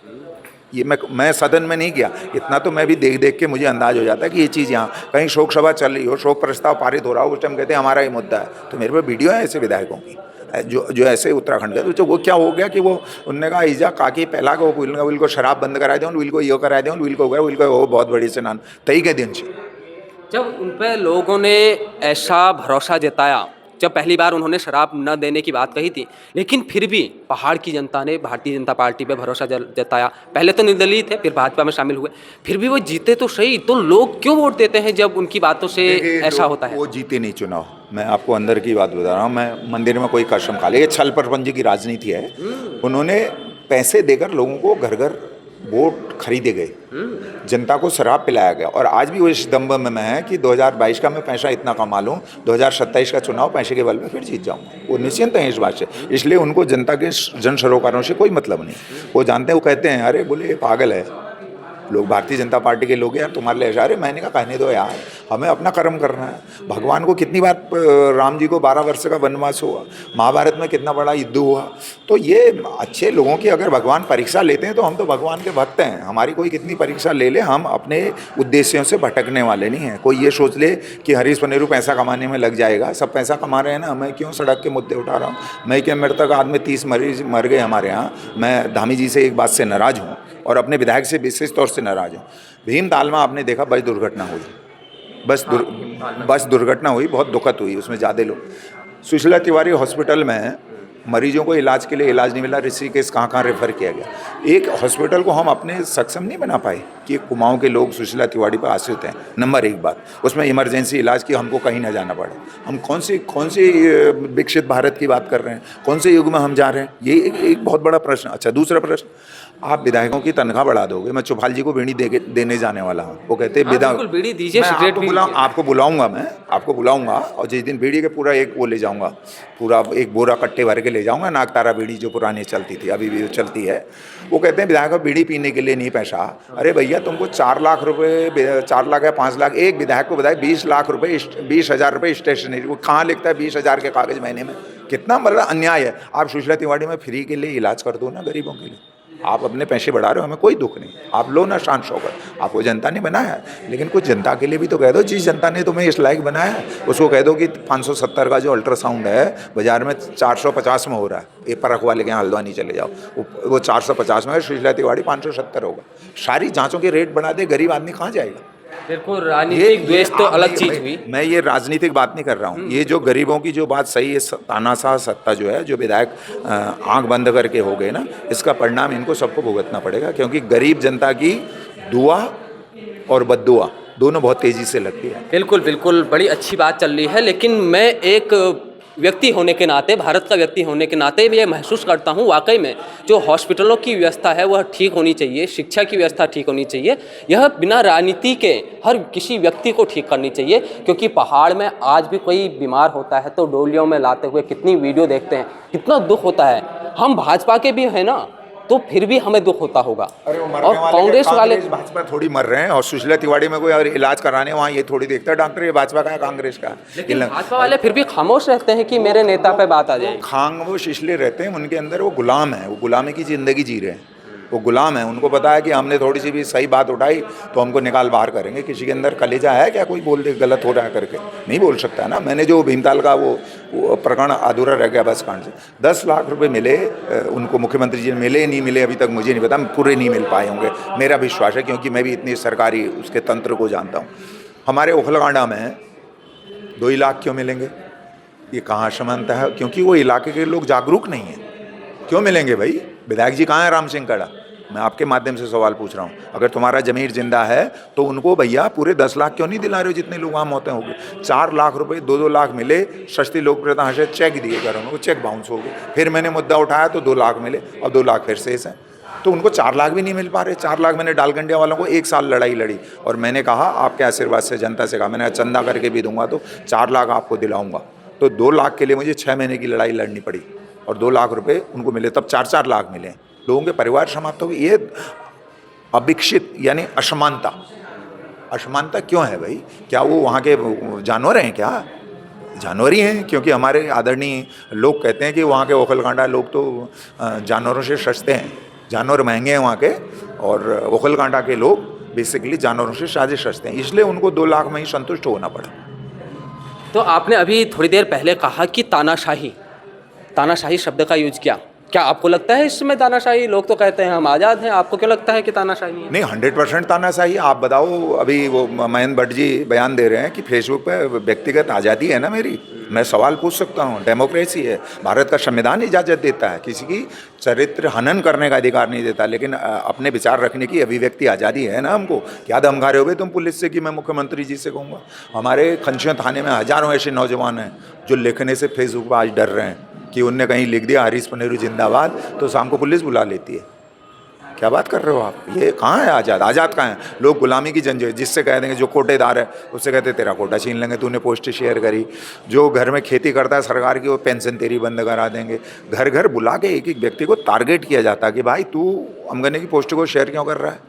[SPEAKER 1] ये मैं सदन में नहीं गया, इतना तो मैं भी देख के मुझे अंदाज हो जाता है कि ये चीज़ यहाँ कहीं शोक सभा चल रही हो, शोक प्रस्ताव पारित हो रहा हो, उस टाइम कहते हैं हमारा ये मुद्दा है। तो मेरे पे वीडियो है ऐसे विधायकों की जो ऐसे उत्तराखंड के। तो वो क्या हो गया कि वो उन्होंने कहा ईजा काकी पहला को विल को शराब बंद करा दे, विल को ये करा दे, विल को वो बहुत बड़ी से नान तई के दिन से।
[SPEAKER 3] जब उन पर लोगों ने ऐसा भरोसा जताया, जब पहली बार उन्होंने शराब न देने की बात कही थी, लेकिन फिर भी पहाड़ की जनता ने भारतीय जनता पार्टी पे भरोसा जताया। पहले तो निर्दलीय थे, फिर भाजपा में शामिल हुए, फिर भी वो जीते तो सही। तो लोग क्यों वोट देते हैं जब उनकी बातों से ऐसा होता है?
[SPEAKER 1] वो जीते नहीं चुनाव। मैं आपको अंदर की बात बता रहा हूँ, मैं मंदिर में कोई कसम खा ले, ये छल प्रपंच की राजनीति है। उन्होंने पैसे देकर लोगों को घर घर वोट खरीदे गए, जनता को शराब पिलाया गया, और आज भी वो इस दम्भ में है कि 2022 का मैं पैसा इतना कमा लूँ, 2027 का चुनाव पैसे के बल में फिर जीत जाऊँ। वो निश्चिंत हैं इस बात से, इसलिए उनको जनता के जन सरोकारों से कोई मतलब नहीं। वो जानते हैं, वो कहते हैं अरे बोले ये पागल है लोग, भारतीय जनता पार्टी के लोग यार तुम्हारे लिए ऐसा। अरे मैंने कहा कहने दो यार, हमें अपना कर्म करना है। भगवान को कितनी बार, राम जी को 12 वर्ष का वनवास हुआ, महाभारत में कितना बड़ा युद्ध हुआ। तो ये अच्छे लोगों की अगर भगवान परीक्षा लेते हैं तो हम तो भगवान के भक्त हैं। हमारी कोई कितनी परीक्षा ले ले, हम अपने उद्देश्यों से भटकने वाले नहीं हैं। कोई ये सोच ले कि हरीश पनेरू पैसा कमाने में लग जाएगा, सब पैसा कमा रहे हैं ना, मैं क्यों सड़क के मुद्दे उठा रहा हूँ। मैं क्या, मेरे तक आदमी 30 मरीज मर गए हमारे यहाँ। मैं धामी जी से एक बात से नाराज़ हूँ, और अपने विधायक से विशेष तौर से नाराज़ हूँ। भीमताल में आपने देखा बस दुर्घटना हुई, बस दुर्घटना हुई, बहुत दुखद हुई, उसमें ज़्यादा लोग। सुशीला तिवारी हॉस्पिटल में मरीजों को इलाज के लिए इलाज नहीं मिला, ऋषिकेश कहाँ रेफ़र किया गया। एक हॉस्पिटल को हम अपने सक्षम नहीं बना पाए कि कुमाऊं के लोग सुशीला तिवारी पर आश्रित हैं। नंबर एक बात, उसमें इमरजेंसी इलाज की हमको कहीं ना जाना पड़े। हम कौन सी विकसित भारत की बात कर रहे हैं, कौन से युग में हम जा रहे हैं, ये एक बहुत बड़ा प्रश्न। अच्छा, दूसरा प्रश्न, आप विधायकों की तनख्वाह बढ़ा दोगे। मैं चौपाल जी को बीड़ी देने जाने वाला हूँ। वो कहते हैं
[SPEAKER 3] बिल्कुल बीड़ी दीजिए, सिगरेट भी
[SPEAKER 1] आपको बुलाऊंगा और जिस दिन बीड़ी के पूरा एक वो ले जाऊंगा, पूरा एक बोरा कट्टे भर के ले जाऊंगा, नागतारा बीड़ी जो पुरानी चलती थी, अभी भी चलती है। वो कहते हैं विधायक को बीड़ी पीने के लिए नहीं पैसा। अरे भैया, तुमको 4 लाख रुपये, 4 लाख या 5 लाख, एक विधायक को बताए 20 लाख रुपये, 20,000 रुपये स्टेशनरी, वो कहाँ लिखता है 20,000 के कागज महीने में? कितना मतलब अन्याय है। आप सुशीला तिवारी में फ्री के लिए इलाज कर दो ना गरीबों के लिए। आप अपने पैसे बढ़ा रहे हो, हमें कोई दुख नहीं, आप लो ना शान शौकत, आपको जनता ने बनाया है, लेकिन कुछ जनता के लिए भी तो कह दो। जिस जनता ने तुम्हें इस लायक बनाया है उसको कह दो कि 570 का जो अल्ट्रासाउंड है बाजार में 450 में हो रहा है, ये परख वाले के यहाँ हल्द्वानी चले जाओ, वो 450 में है, सुशीला तिवारी 570 होगा। सारी जाँचों के रेट बना दे, गरीब आदमी कहाँ जाएगा?
[SPEAKER 3] बिल्कुल, राजनीतिक द्वेष तो अलग चीज हुई।
[SPEAKER 1] मैं ये राजनीतिक बात नहीं कर रहा हूँ, ये जो गरीबों की जो बात सही है, तानाशाह सत्ता जो है, जो विधायक आंख बंद करके हो गए ना, इसका परिणाम इनको सबको भुगतना पड़ेगा, क्योंकि गरीब जनता की दुआ और बद्दुआ दोनों बहुत तेजी से लगती है।
[SPEAKER 3] बिल्कुल बिल्कुल, बड़ी अच्छी बात चल रही है, लेकिन मैं एक व्यक्ति होने के नाते, भारत का व्यक्ति होने के नाते ये महसूस करता हूँ वाकई में जो हॉस्पिटलों की व्यवस्था है वह ठीक होनी चाहिए, शिक्षा की व्यवस्था ठीक होनी चाहिए। यह बिना राजनीति के हर किसी व्यक्ति को ठीक करनी चाहिए, क्योंकि पहाड़ में आज भी कोई बीमार होता है तो डोलियों में लाते हुए कितनी वीडियो देखते हैं, कितना दुख होता है। हम भाजपा के भी हैं ना, तो फिर भी हमें दुख होता होगा। और कांग्रेस वाले
[SPEAKER 1] भाजपा थोड़ी मर रहे हैं, और सुशीला तिवारी में कोई अगर इलाज कराने वहाँ ये थोड़ी देखता है डॉक्टर ये भाजपा का है कांग्रेस का।
[SPEAKER 3] लेकिन भाजपा वाले फिर भी खामोश रहते हैं कि मेरे नेता पे बात आ जाए।
[SPEAKER 1] खामोश इसलिए रहते हैं, उनके अंदर वो गुलाम है, वो गुलामी की जिंदगी जी रहे हैं, वो गुलाम है। उनको पता है कि हमने थोड़ी सी भी सही बात उठाई तो हमको निकाल बाहर करेंगे। किसी के अंदर कलेजा है क्या कोई बोल दे गलत हो रहा है करके? नहीं बोल सकता है ना। मैंने जो भीमताल का वो प्रकरण अधूरा रह गया बस कांड से, 10 लाख रुपए मिले उनको, मुख्यमंत्री जी ने मिले नहीं मिले अभी तक मुझे नहीं पता, पूरे नहीं मिल पाए होंगे मेरा विश्वास है, क्योंकि मैं भी इतनी सरकारी उसके तंत्र को जानता हूँ। हमारे ओखलकांडा में 2 लाख क्यों मिलेंगे? ये कहाँ समानता है? क्योंकि वो इलाके के लोग जागरूक नहीं हैं। क्यों मिलेंगे भाई? विधायक जी कहाँ है राम सिंह कड़ा? मैं आपके माध्यम से सवाल पूछ रहा हूँ, अगर तुम्हारा जमीर जिंदा है तो उनको भैया पूरे 10 लाख क्यों नहीं दिला रहे हो जितने लोग वहाँ मौतें हो गई? 4 लाख रुपए 2-2 लाख मिले, सस्ती लोकप्रियता से चेक दिए घरों में, वो चेक बाउंस हो गए। फिर मैंने मुद्दा उठाया तो 2 लाख मिले और 2 लाख फिर शेष हैं, तो उनको 4 लाख भी नहीं मिल पा रहे। 4 लाख मैंने डालगंडिया वालों को 1 साल लड़ाई लड़ी और मैंने कहा आपके आशीर्वाद से जनता से कहा, मैंने चंदा करके भी दूंगा तो 4 लाख आपको दिलाऊंगा। तो 2 लाख के लिए मुझे 6 महीने की लड़ाई लड़नी पड़ी और 2 लाख रुपये उनको मिले, तब 4-4 लाख मिले। लोगों के परिवार समाप्त हो गए। ये अविकसित यानी असमानता, असमानता क्यों है भाई? क्या वो वहाँ के जानवर हैं क्या? जानवर ही हैं, क्योंकि हमारे आदरणीय लोग कहते हैं कि वहाँ के ओखलकांडा लोग तो जानवरों से सस्ते हैं, जानवर महंगे हैं वहाँ के, और ओखलकांडा के लोग बेसिकली जानवरों से ज़्यादा सस्ते हैं, इसलिए उनको 2 लाख में ही संतुष्ट होना पड़ा।
[SPEAKER 3] तो आपने अभी थोड़ी देर पहले कहा कि तानाशाही शब्द का यूज किया, क्या आपको लगता है इसमें तानाशाही? लोग तो कहते हैं हम आज़ाद हैं, आपको क्या लगता है कि तानाशाही नहीं है?
[SPEAKER 1] नहीं, 100% तानाशाही। आप बताओ, अभी वो महेंद्र भट्ट जी बयान दे रहे हैं कि फेसबुक पे व्यक्तिगत आज़ादी है ना मेरी, मैं सवाल पूछ सकता हूँ, डेमोक्रेसी है, भारत का संविधान इजाज़त देता है, किसी की चरित्र हनन करने का अधिकार नहीं देता, लेकिन अपने विचार रखने की अभिव्यक्ति आज़ादी है ना हमको। क्या दम खा रहे हो गए तुम पुलिस से कि मैं मुख्यमंत्री जी से कहूँगा? हमारे खंसिया थाने में हज़ारों ऐसे नौजवान हैं जो लिखने से फेसबुक पर आज डर रहे हैं कि उनने कहीं लिख दिया हरीश पनेरू जिंदाबाद तो शाम को पुलिस बुला लेती है। क्या बात कर रहे हो आप? ये कहाँ है आज़ाद? आज़ाद कहाँ है? लोग गुलामी की जंजीर, जिससे कह देंगे जो कोटेदार है उससे कहते तेरा कोटा छीन लेंगे, तूने पोस्ट शेयर करी। जो घर में खेती करता है सरकार की, वो पेंशन तेरी बंद करा देंगे। घर घर बुला के एक एक व्यक्ति को टारगेट किया जाता है कि भाई तू अमगने की पोस्ट को शेयर क्यों कर रहा है?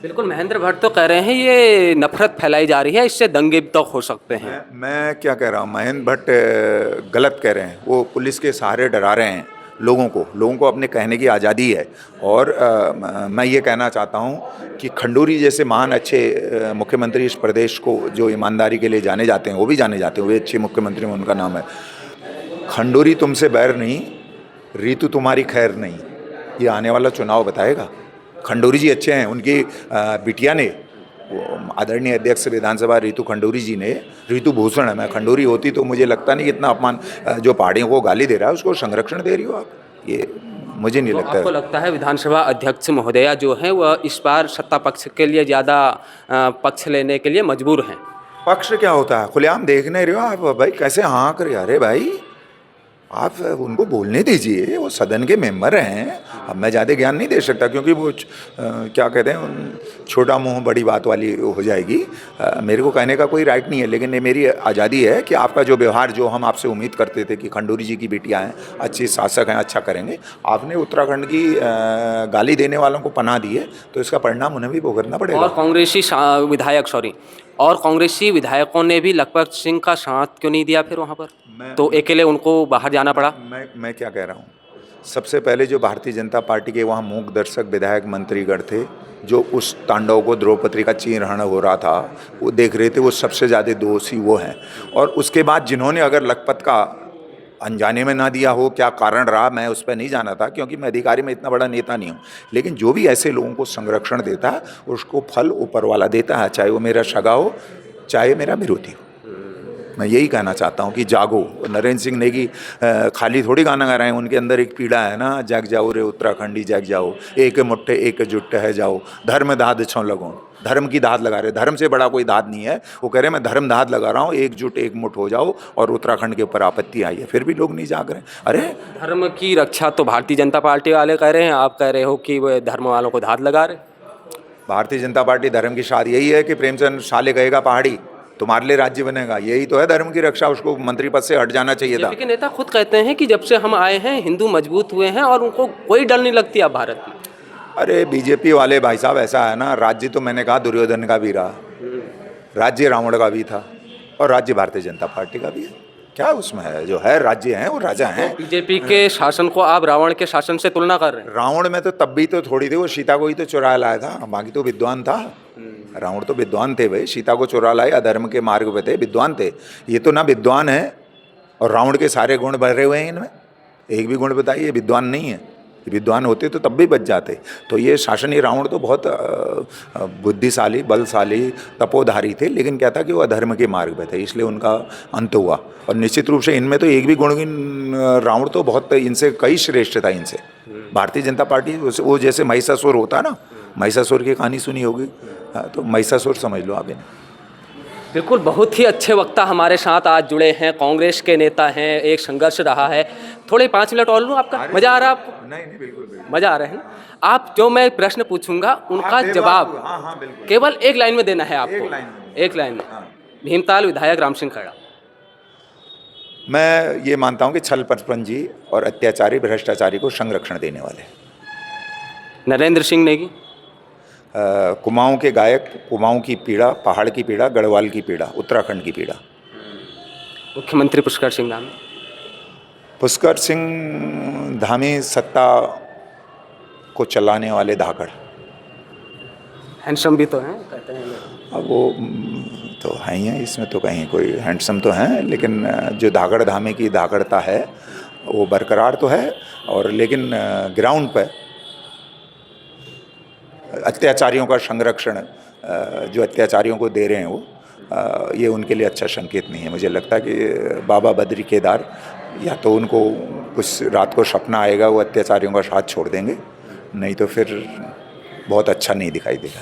[SPEAKER 3] बिल्कुल, महेंद्र भट्ट तो कह रहे हैं ये नफरत फैलाई जा रही है, इससे दंगे तक हो सकते हैं। मैं
[SPEAKER 1] क्या कह रहा हूँ? महेंद्र भट्ट गलत कह रहे हैं। वो पुलिस के सहारे डरा रहे हैं लोगों को अपने कहने की आज़ादी है। और मैं ये कहना चाहता हूँ कि खंडूरी जैसे महान अच्छे मुख्यमंत्री इस प्रदेश को जो ईमानदारी के लिए जाने जाते हैं, वो भी जाने जाते हैं, वो अच्छे मुख्यमंत्री में उनका नाम है। खंडूरी तुमसे बैर नहीं, रीतु तुम्हारी खैर नहीं, ये आने वाला चुनाव बताएगा। खंडूरी जी अच्छे हैं, उनकी बिटिया ने आदरणीय अध्यक्ष विधानसभा रितु खंडूरी जी ने, रितु भूषण है, मैं खंडूरी होती तो मुझे लगता नहीं इतना अपमान, जो पहाड़ियों को गाली दे रहा है उसको संरक्षण दे रही हो आप, ये मुझे नहीं लगता
[SPEAKER 3] आपको
[SPEAKER 1] है।
[SPEAKER 3] लगता है विधानसभा अध्यक्ष महोदया जो हैं वह इस बार सत्ता पक्ष के लिए ज़्यादा पक्ष लेने के लिए मजबूर हैं?
[SPEAKER 1] पक्ष क्या होता है, खुलेआम देख नहीं रहे हो आप भाई, कैसे हाँ करे, अरे भाई आप उनको बोलने दीजिए, वो सदन के मेंबर हैं। अब मैं ज़्यादा ज्ञान नहीं दे सकता क्योंकि वो क्या कहते हैं, छोटा मुंह बड़ी बात वाली हो जाएगी। मेरे को कहने का कोई राइट नहीं है, लेकिन ये मेरी आज़ादी है कि आपका जो व्यवहार, जो हम आपसे उम्मीद करते थे कि खंडूरी जी की बेटियां हैं, अच्छी शासक हैं, अच्छा करेंगे, आपने उत्तराखंड की गाली देने वालों को पनाह दी है, तो इसका परिणाम उन्हें भी भुगतना पड़ेगा।
[SPEAKER 3] और कांग्रेसी विधायकों ने भी लखपत सिंह का साथ क्यों नहीं दिया फिर वहाँ पर? तो अकेले उनको बाहर जाना पड़ा।
[SPEAKER 1] मैं क्या कह रहा हूँ, सबसे पहले जो भारतीय जनता पार्टी के वहाँ मूक दर्शक विधायक मंत्रीगण थे, जो उस तांडव को द्रौपदी का चीरहरण हो रहा था वो देख रहे थे, वो सबसे ज़्यादा दोषी वो हैं। और उसके बाद जिन्होंने अगर लखपत का अनजाने में ना दिया हो, क्या कारण रहा, मैं उस पर नहीं जाना था क्योंकि मैं अधिकारी में इतना बड़ा नेता नहीं हूँ, लेकिन जो भी ऐसे लोगों को संरक्षण देता है उसको फल ऊपर वाला देता है, चाहे वो मेरा सगा हो चाहे मेरा विरोधी हो। मैं यही कहना चाहता हूँ कि जागो। नरेंद्र सिंह नेगी खाली थोड़ी गाना गा रहे हैं, उनके अंदर एक पीड़ा है ना, जग जाओ रे उत्तराखंडी जग जाओ, एक मुट्ठे एक जुट है जाओ, धर्म दाद छो लगो। धर्म की दाद लगा रहे, धर्म से बड़ा कोई दाद नहीं है। वो कह रहे हैं मैं धर्म दाद लगा रहा हूँ, एकजुट एक मुठ हो जाओ, और उत्तराखंड के ऊपर आपत्ति आई है, फिर भी लोग नहीं जाग रहे। अरे
[SPEAKER 3] धर्म की रक्षा तो भारतीय जनता पार्टी वाले कह रहे हैं, आप कह रहे हो कि वो धर्म वालों को दाद लगा रहे।
[SPEAKER 1] भारतीय जनता पार्टी धर्म की शान यही है कि प्रेमचंद साले गएगा पहाड़ी तुम्हारे लिए राज्य बनेगा, यही तो है धर्म की रक्षा। उसको मंत्री पद से हट जाना चाहिए था।
[SPEAKER 3] बीजेपी के नेता खुद कहते हैं कि जब से हम आए हैं हिंदू मजबूत हुए हैं और उनको कोई डर नहीं लगती अब भारत में।
[SPEAKER 1] अरे बीजेपी वाले भाई साहब, ऐसा है ना, राज्य तो मैंने कहा दुर्योधन का भी रहा, राज्य रावण का भी था, और राज्य भारतीय जनता पार्टी का भी है। क्या उसमें है, जो है राज्य हैं वो राजा हैं।
[SPEAKER 3] बीजेपी के शासन को आप रावण के शासन से तुलना कर रहे हैं?
[SPEAKER 1] रावण में तो तब भी तो थोड़ी थी, वो सीता को ही तो चुरा लाया था, बाकी तो विद्वान था। रावण तो विद्वान थे भाई, सीता को चुरा लाए, अधर्म के मार्ग पे थे, विद्वान थे। ये तो ना विद्वान है, और रावण के सारे गुण भरे हुए हैं इनमें, एक भी गुण बताइए विद्वान नहीं है। विद्वान होते तो तब भी बच जाते। तो ये शासन, ये रावण तो बहुत बुद्धिशाली, बलशाली, तपोधारी थे, लेकिन क्या था कि वो अधर्म के मार्ग पे थे, इसलिए उनका अंत हुआ। और निश्चित रूप से इनमें तो एक भी गुण, रावण तो बहुत, इनसे कई श्रेष्ठ था इनसे। भारतीय जनता पार्टी वो जैसे महिषासुर होता ना, महिषासुर की कहानी सुनी होगी, तो महिषासुर समझ लो आप इन्हें।
[SPEAKER 3] बिल्कुल, बहुत ही अच्छे वक्ता हमारे साथ आज जुड़े हैं, कांग्रेस के नेता हैं, एक संघर्ष रहा है। थोड़े 5 मिनट और लूँ आपका, मज़ा आ रहा है आपको?
[SPEAKER 1] नहीं बिल्कुल
[SPEAKER 3] मज़ा आ रहा है ना? आप जो मैं प्रश्न पूछूंगा उनका जवाब केवल एक लाइन में देना है आपको, एक लाइन में। भीमताल विधायक राम सिंह खैरा।
[SPEAKER 1] मैं ये मानता हूँ कि छल परपंजी और अत्याचारी भ्रष्टाचारी को संरक्षण देने वाले।
[SPEAKER 3] नरेंद्र सिंह नेगी।
[SPEAKER 1] कुमाऊं के गायक, कुमाऊं की पीड़ा, पहाड़ की पीड़ा, गढ़वाल की पीड़ा, उत्तराखंड की पीड़ा।
[SPEAKER 3] मुख्यमंत्री पुष्कर सिंह धामी।
[SPEAKER 1] पुष्कर सिंह धामी सत्ता को चलाने वाले धाकड़।
[SPEAKER 3] हैंडसम भी तो हैं कहते हैं।
[SPEAKER 1] अब वो तो है ही है, इसमें तो कहीं कोई हैंडसम तो हैं, लेकिन जो धाकड़ धामी की धाकड़ता है वो बरकरार तो है, और लेकिन ग्राउंड पर अत्याचारियों का संरक्षण जो अत्याचारियों को दे रहे हैं वो, ये उनके लिए अच्छा संकेत नहीं है। मुझे लगता है कि बाबा बद्री केदार, या तो उनको कुछ रात को सपना आएगा वो अत्याचारियों का साथ छोड़ देंगे, नहीं तो फिर बहुत अच्छा नहीं दिखाई देगा।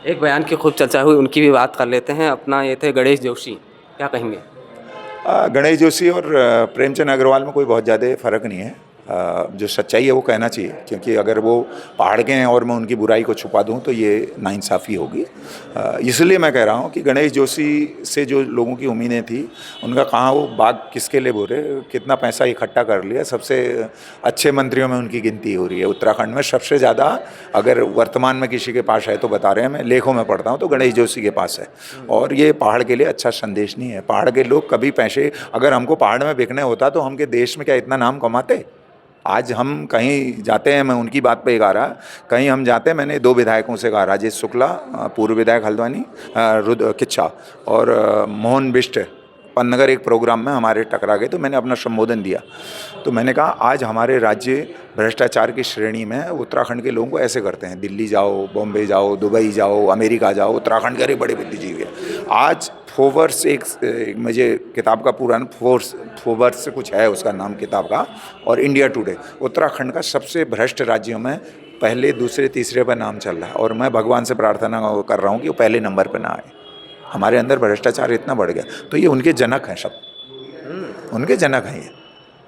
[SPEAKER 3] एक बयान की खूब चर्चा हुई, उनकी भी बात कर लेते हैं। अपना ये थे गणेश जोशी, क्या कहेंगे?
[SPEAKER 1] गणेश जोशी और प्रेमचंद अग्रवाल में कोई बहुत ज़्यादा फ़र्क नहीं है। जो सच्चाई है वो कहना चाहिए, क्योंकि अगर वो पहाड़ के हैं और मैं उनकी बुराई को छुपा दूं तो ये नाइंसाफ़ी होगी। इसलिए मैं कह रहा हूं कि गणेश जोशी से जो लोगों की उम्मीदें थी, उनका कहाँ वो बाग किसके लिए बोले, कितना पैसा इकट्ठा कर लिया। सबसे अच्छे मंत्रियों में उनकी गिनती हो रही है उत्तराखंड में। सबसे ज़्यादा अगर वर्तमान में किसी के पास है तो बता रहे हैं, मैं लेखों में पढ़ता हूँ तो गणेश जोशी के पास है। और ये पहाड़ के लिए अच्छा संदेश नहीं है। पहाड़ के लोग कभी पैसे, अगर हमको पहाड़ में बिकने होता तो हम के देश में क्या इतना नाम कमाते? आज हम कहीं जाते हैं, मैं उनकी बात पे गा रहा, कहीं हम जाते हैं, मैंने 2 विधायकों से कहा, राजेश शुक्ला पूर्व विधायक हल्द्वानी, रुद्र किच्छा, और मोहन बिष्ट पन्नगर एक प्रोग्राम में हमारे टकरा गए, तो मैंने अपना संबोधन दिया। तो मैंने कहा आज हमारे राज्य भ्रष्टाचार की श्रेणी में उत्तराखंड के लोगों को ऐसे करते हैं, दिल्ली जाओ, बॉम्बे जाओ, दुबई जाओ, अमेरिका जाओ, उत्तराखंड के अरे बड़े बुद्धिजीवी है। आज फोवर्स एक मुझे किताब का पूरा फोवर्स से कुछ है उसका नाम किताब का, और इंडिया टुडे उत्तराखंड का सबसे भ्रष्ट राज्यों में पहले, दूसरे, तीसरे पर नाम चल रहा है। और मैं भगवान से प्रार्थना कर रहा हूँ कि वो पहले नंबर पर ना आए। हमारे अंदर भ्रष्टाचार इतना बढ़ गया, तो ये उनके जनक हैं, सब उनके जनक हैं ये।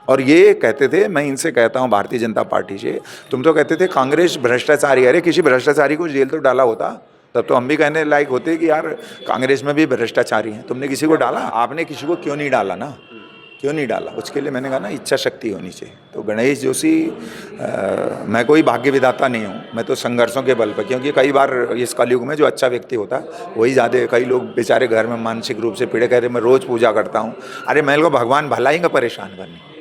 [SPEAKER 1] और ये कहते थे, मैं इनसे कहता हूँ भारतीय जनता पार्टी से, तुम तो कहते थे कांग्रेस भ्रष्टाचारी, अरे किसी भ्रष्टाचारी को जेल तो डाला होता, तब तो हम भी कहने लायक होते कि यार कांग्रेस में भी भ्रष्टाचारी हैं। तुमने किसी को डाला? आपने किसी को क्यों नहीं डाला ना, क्यों नहीं डाला? उसके लिए मैंने कहा ना, इच्छा शक्ति होनी चाहिए। तो गणेश जोशी, मैं कोई भाग्य विधाता नहीं हूँ, मैं तो संघर्षों के बल पर, क्योंकि कई बार इस कलयुग में जो अच्छा व्यक्ति होता है वही ज़्यादा, कई लोग बेचारे घर में मानसिक रूप से पीड़े, कह रहे मैं रोज़ पूजा करता हूँ, अरे मैं को भगवान भला ही का परेशान करने।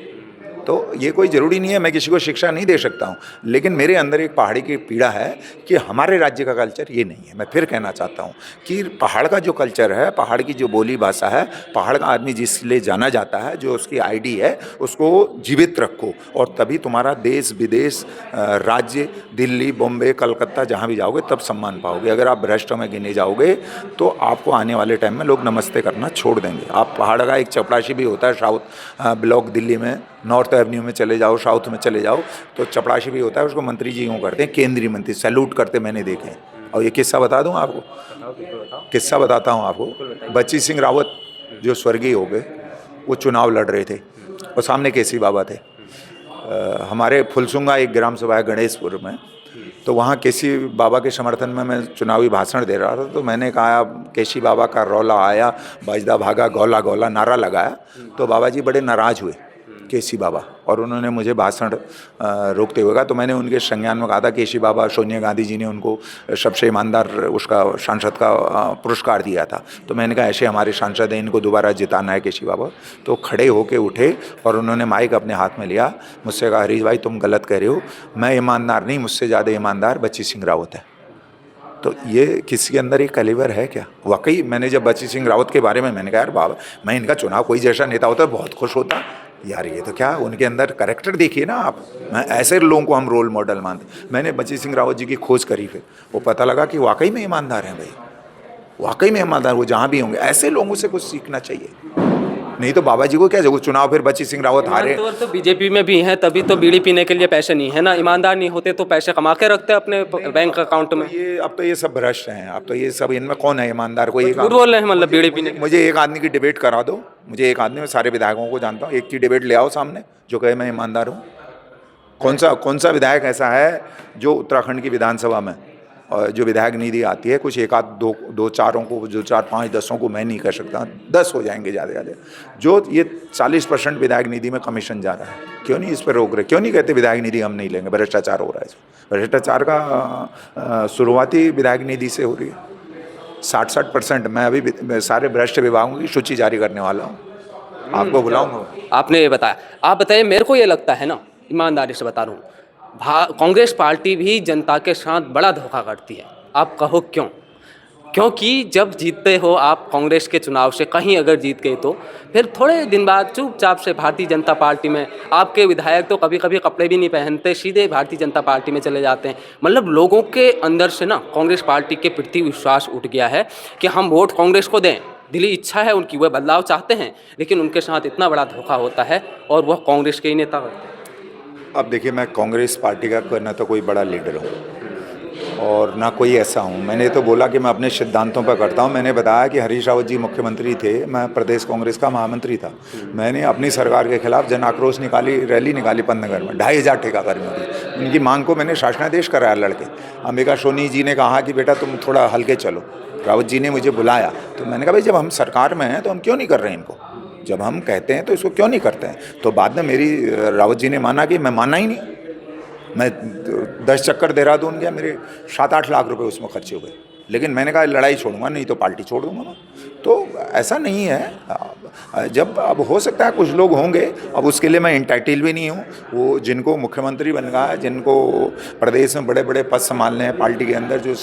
[SPEAKER 1] तो ये कोई ज़रूरी नहीं है, मैं किसी को शिक्षा नहीं दे सकता हूँ, लेकिन मेरे अंदर एक पहाड़ी की पीड़ा है कि हमारे राज्य का कल्चर ये नहीं है। मैं फिर कहना चाहता हूँ कि पहाड़ का जो कल्चर है, पहाड़ की जो बोली भाषा है, पहाड़ का आदमी जिस लिए जाना जाता है, जो उसकी आईडी है, उसको जीवित रखो, और तभी तुम्हारा देश विदेश, राज्य, दिल्ली, बॉम्बे, कलकत्ता, जहाँ भी जाओगे तब सम्मान पाओगे। अगर आप भ्रष्टों में गिने जाओगे तो आपको आने वाले टाइम में लोग नमस्ते करना छोड़ देंगे। आप पहाड़ का एक चपरासी भी होता है साउथ ब्लॉक दिल्ली में, नॉर्थ एवेन्यू में चले जाओ, साउथ में चले जाओ, तो चपरासी भी होता है, उसको मंत्री जी यूँ करते हैं, केंद्रीय मंत्री सैल्यूट करते मैंने देखे हैं। और ये किस्सा बता दूँ आपको, किस्सा बताता हूँ आपको। बच्ची सिंह रावत जो स्वर्गीय हो गए, वो चुनाव लड़ रहे थे और सामने केसी बाबा थे। हमारे फुलसुंगा एक ग्राम सभा है गणेशपुर में, तो वहाँ केसी बाबा के समर्थन में मैं चुनावी भाषण दे रहा था। तो मैंने कहा, केसी बाबा का रौला आया, बाजदा भागा, गौला गौला नारा लगाया, तो बाबा जी बड़े नाराज़ हुए, केसी बाबा, और उन्होंने मुझे भाषण रोकते हुए कहा। तो मैंने उनके संज्ञान में कहा था, केसी बाबा, सोनिया गांधी जी ने उनको सबसे ईमानदार उसका सांसद का पुरस्कार दिया था। तो मैंने कहा ऐसे हमारे सांसद हैं, इनको दोबारा जिताना है केसी बाबा। तो खड़े होके उठे और उन्होंने माइक अपने हाथ में लिया, मुझसे कहा, हरीश भाई तुम गलत कह रहे हो, मैं ईमानदार नहीं, मुझसे ज़्यादा ईमानदार बच्ची सिंह रावत है। तो ये किसी के अंदर एक कैलिबर है क्या? वाकई मैंने जब बच्ची सिंह रावत के बारे में मैंने कहा, यार बाबा, मैं इनका चुनाव, कोई जैसा नेता होता बहुत खुश होता यार, ये तो क्या उनके अंदर कैरेक्टर देखिए ना आप। मैं ऐसे लोगों को हम रोल मॉडल मानते। मैंने बच्ची सिंह रावत जी की खोज करी, फिर वो पता लगा कि वाकई में ईमानदार हैं भाई, वाकई में ईमानदार, वो जहाँ भी होंगे ऐसे लोगों से कुछ सीखना चाहिए। नहीं तो बाबा जी को क्या जब चुनाव फिर बच्ची सिंह रावत हारे
[SPEAKER 3] तो बीजेपी में भी हैं, तभी तो बीड़ी पीने के लिए पैसे नहीं है ना। ईमानदार नहीं होते तो पैसे कमा के रखते अपने बैंक अकाउंट में।
[SPEAKER 1] ये अब तो ये सब भ्रष्ट हैं। अब तो ये सब, इनमें कौन है ईमानदार? कोई एक
[SPEAKER 3] बोल रहे हैं मतलब बीड़ी पीने।
[SPEAKER 1] मुझे एक आदमी की डिबेट करा दो, मुझे एक आदमी, मैं सारे विधायकों को जानता हूँ, एक की डिबेट ले आओ सामने जो कहे मैं ईमानदार हूँ। कौन सा विधायक ऐसा है जो उत्तराखंड की विधानसभा में और जो विधायक निधि आती है, कुछ एक आध दो चारों को, जो 4 5 10 को मैं नहीं कर सकता, 10 हो जाएंगे ज़्यादा, जो ये 40% विधायक निधि में कमीशन जा रहा है, क्यों नहीं इस पर रोक रहे? क्यों नहीं कहते विधायक निधि हम नहीं लेंगे, भ्रष्टाचार हो रहा है? भ्रष्टाचार का शुरुआती विधायक निधि से हो रही है 60-60%। मैं अभी सारे भ्रष्ट विभागों की सूची जारी करने वाला हूँ, आपको बुलाऊंगा।
[SPEAKER 3] आपने ये बताया, आप बताइए, मेरे को ये लगता है ना, ईमानदारी से बता रहा हूँ, कांग्रेस पार्टी भी जनता के साथ बड़ा धोखा करती है। आप कहो क्यों? क्योंकि जब जीतते हो आप कांग्रेस के चुनाव से, कहीं अगर जीत गए तो फिर थोड़े दिन बाद चुपचाप से भारतीय जनता पार्टी में, आपके विधायक तो कभी कभी कपड़े भी नहीं पहनते, सीधे भारतीय जनता पार्टी में चले जाते हैं। मतलब लोगों के अंदर से ना कांग्रेस पार्टी के प्रति विश्वास उठ गया है कि हम वोट कांग्रेस को दें, दिली इच्छा है उनकी, वह बदलाव चाहते हैं, लेकिन उनके साथ इतना बड़ा धोखा होता है और वह कांग्रेस के ही नेता होते हैं।
[SPEAKER 1] अब देखिए, मैं कांग्रेस पार्टी का ना तो कोई बड़ा लीडर हूँ और ना कोई ऐसा हूँ। मैंने तो बोला कि मैं अपने सिद्धांतों पर करता हूँ। मैंने बताया कि हरीश रावत जी मुख्यमंत्री थे, मैं प्रदेश कांग्रेस का महामंत्री था। मैंने अपनी सरकार के खिलाफ जन आक्रोश निकाली, रैली निकाली पन्नगर में, 2500 ठेका कर्मियों की। उनकी मांग को मैंने शासनादेश कराया लड़के। अंबिका सोनी जी ने कहा कि बेटा तुम थोड़ा हल्के चलो। रावत जी ने मुझे बुलाया, तो मैंने कहा भाई जब हम सरकार में हैं तो हम क्यों नहीं कर रहे हैं इनको? जब हम कहते हैं तो इसको क्यों नहीं करते हैं? तो बाद में मेरी रावत जी ने माना कि मैं माना ही नहीं। मैं 10 चक्कर देहरादून गया, मेरे 7-8 लाख रुपए उसमें खर्चे हुए, लेकिन मैंने कहा लड़ाई छोड़ूंगा नहीं तो पार्टी छोड़ दूंगा मैं। तो ऐसा नहीं है। जब अब हो सकता है कुछ लोग होंगे, अब उसके लिए मैं इंटाइटल भी नहीं हूँ। वो जिनको मुख्यमंत्री बनना है, जिनको प्रदेश में बड़े बड़े पद संभालने हैं पार्टी के अंदर, जो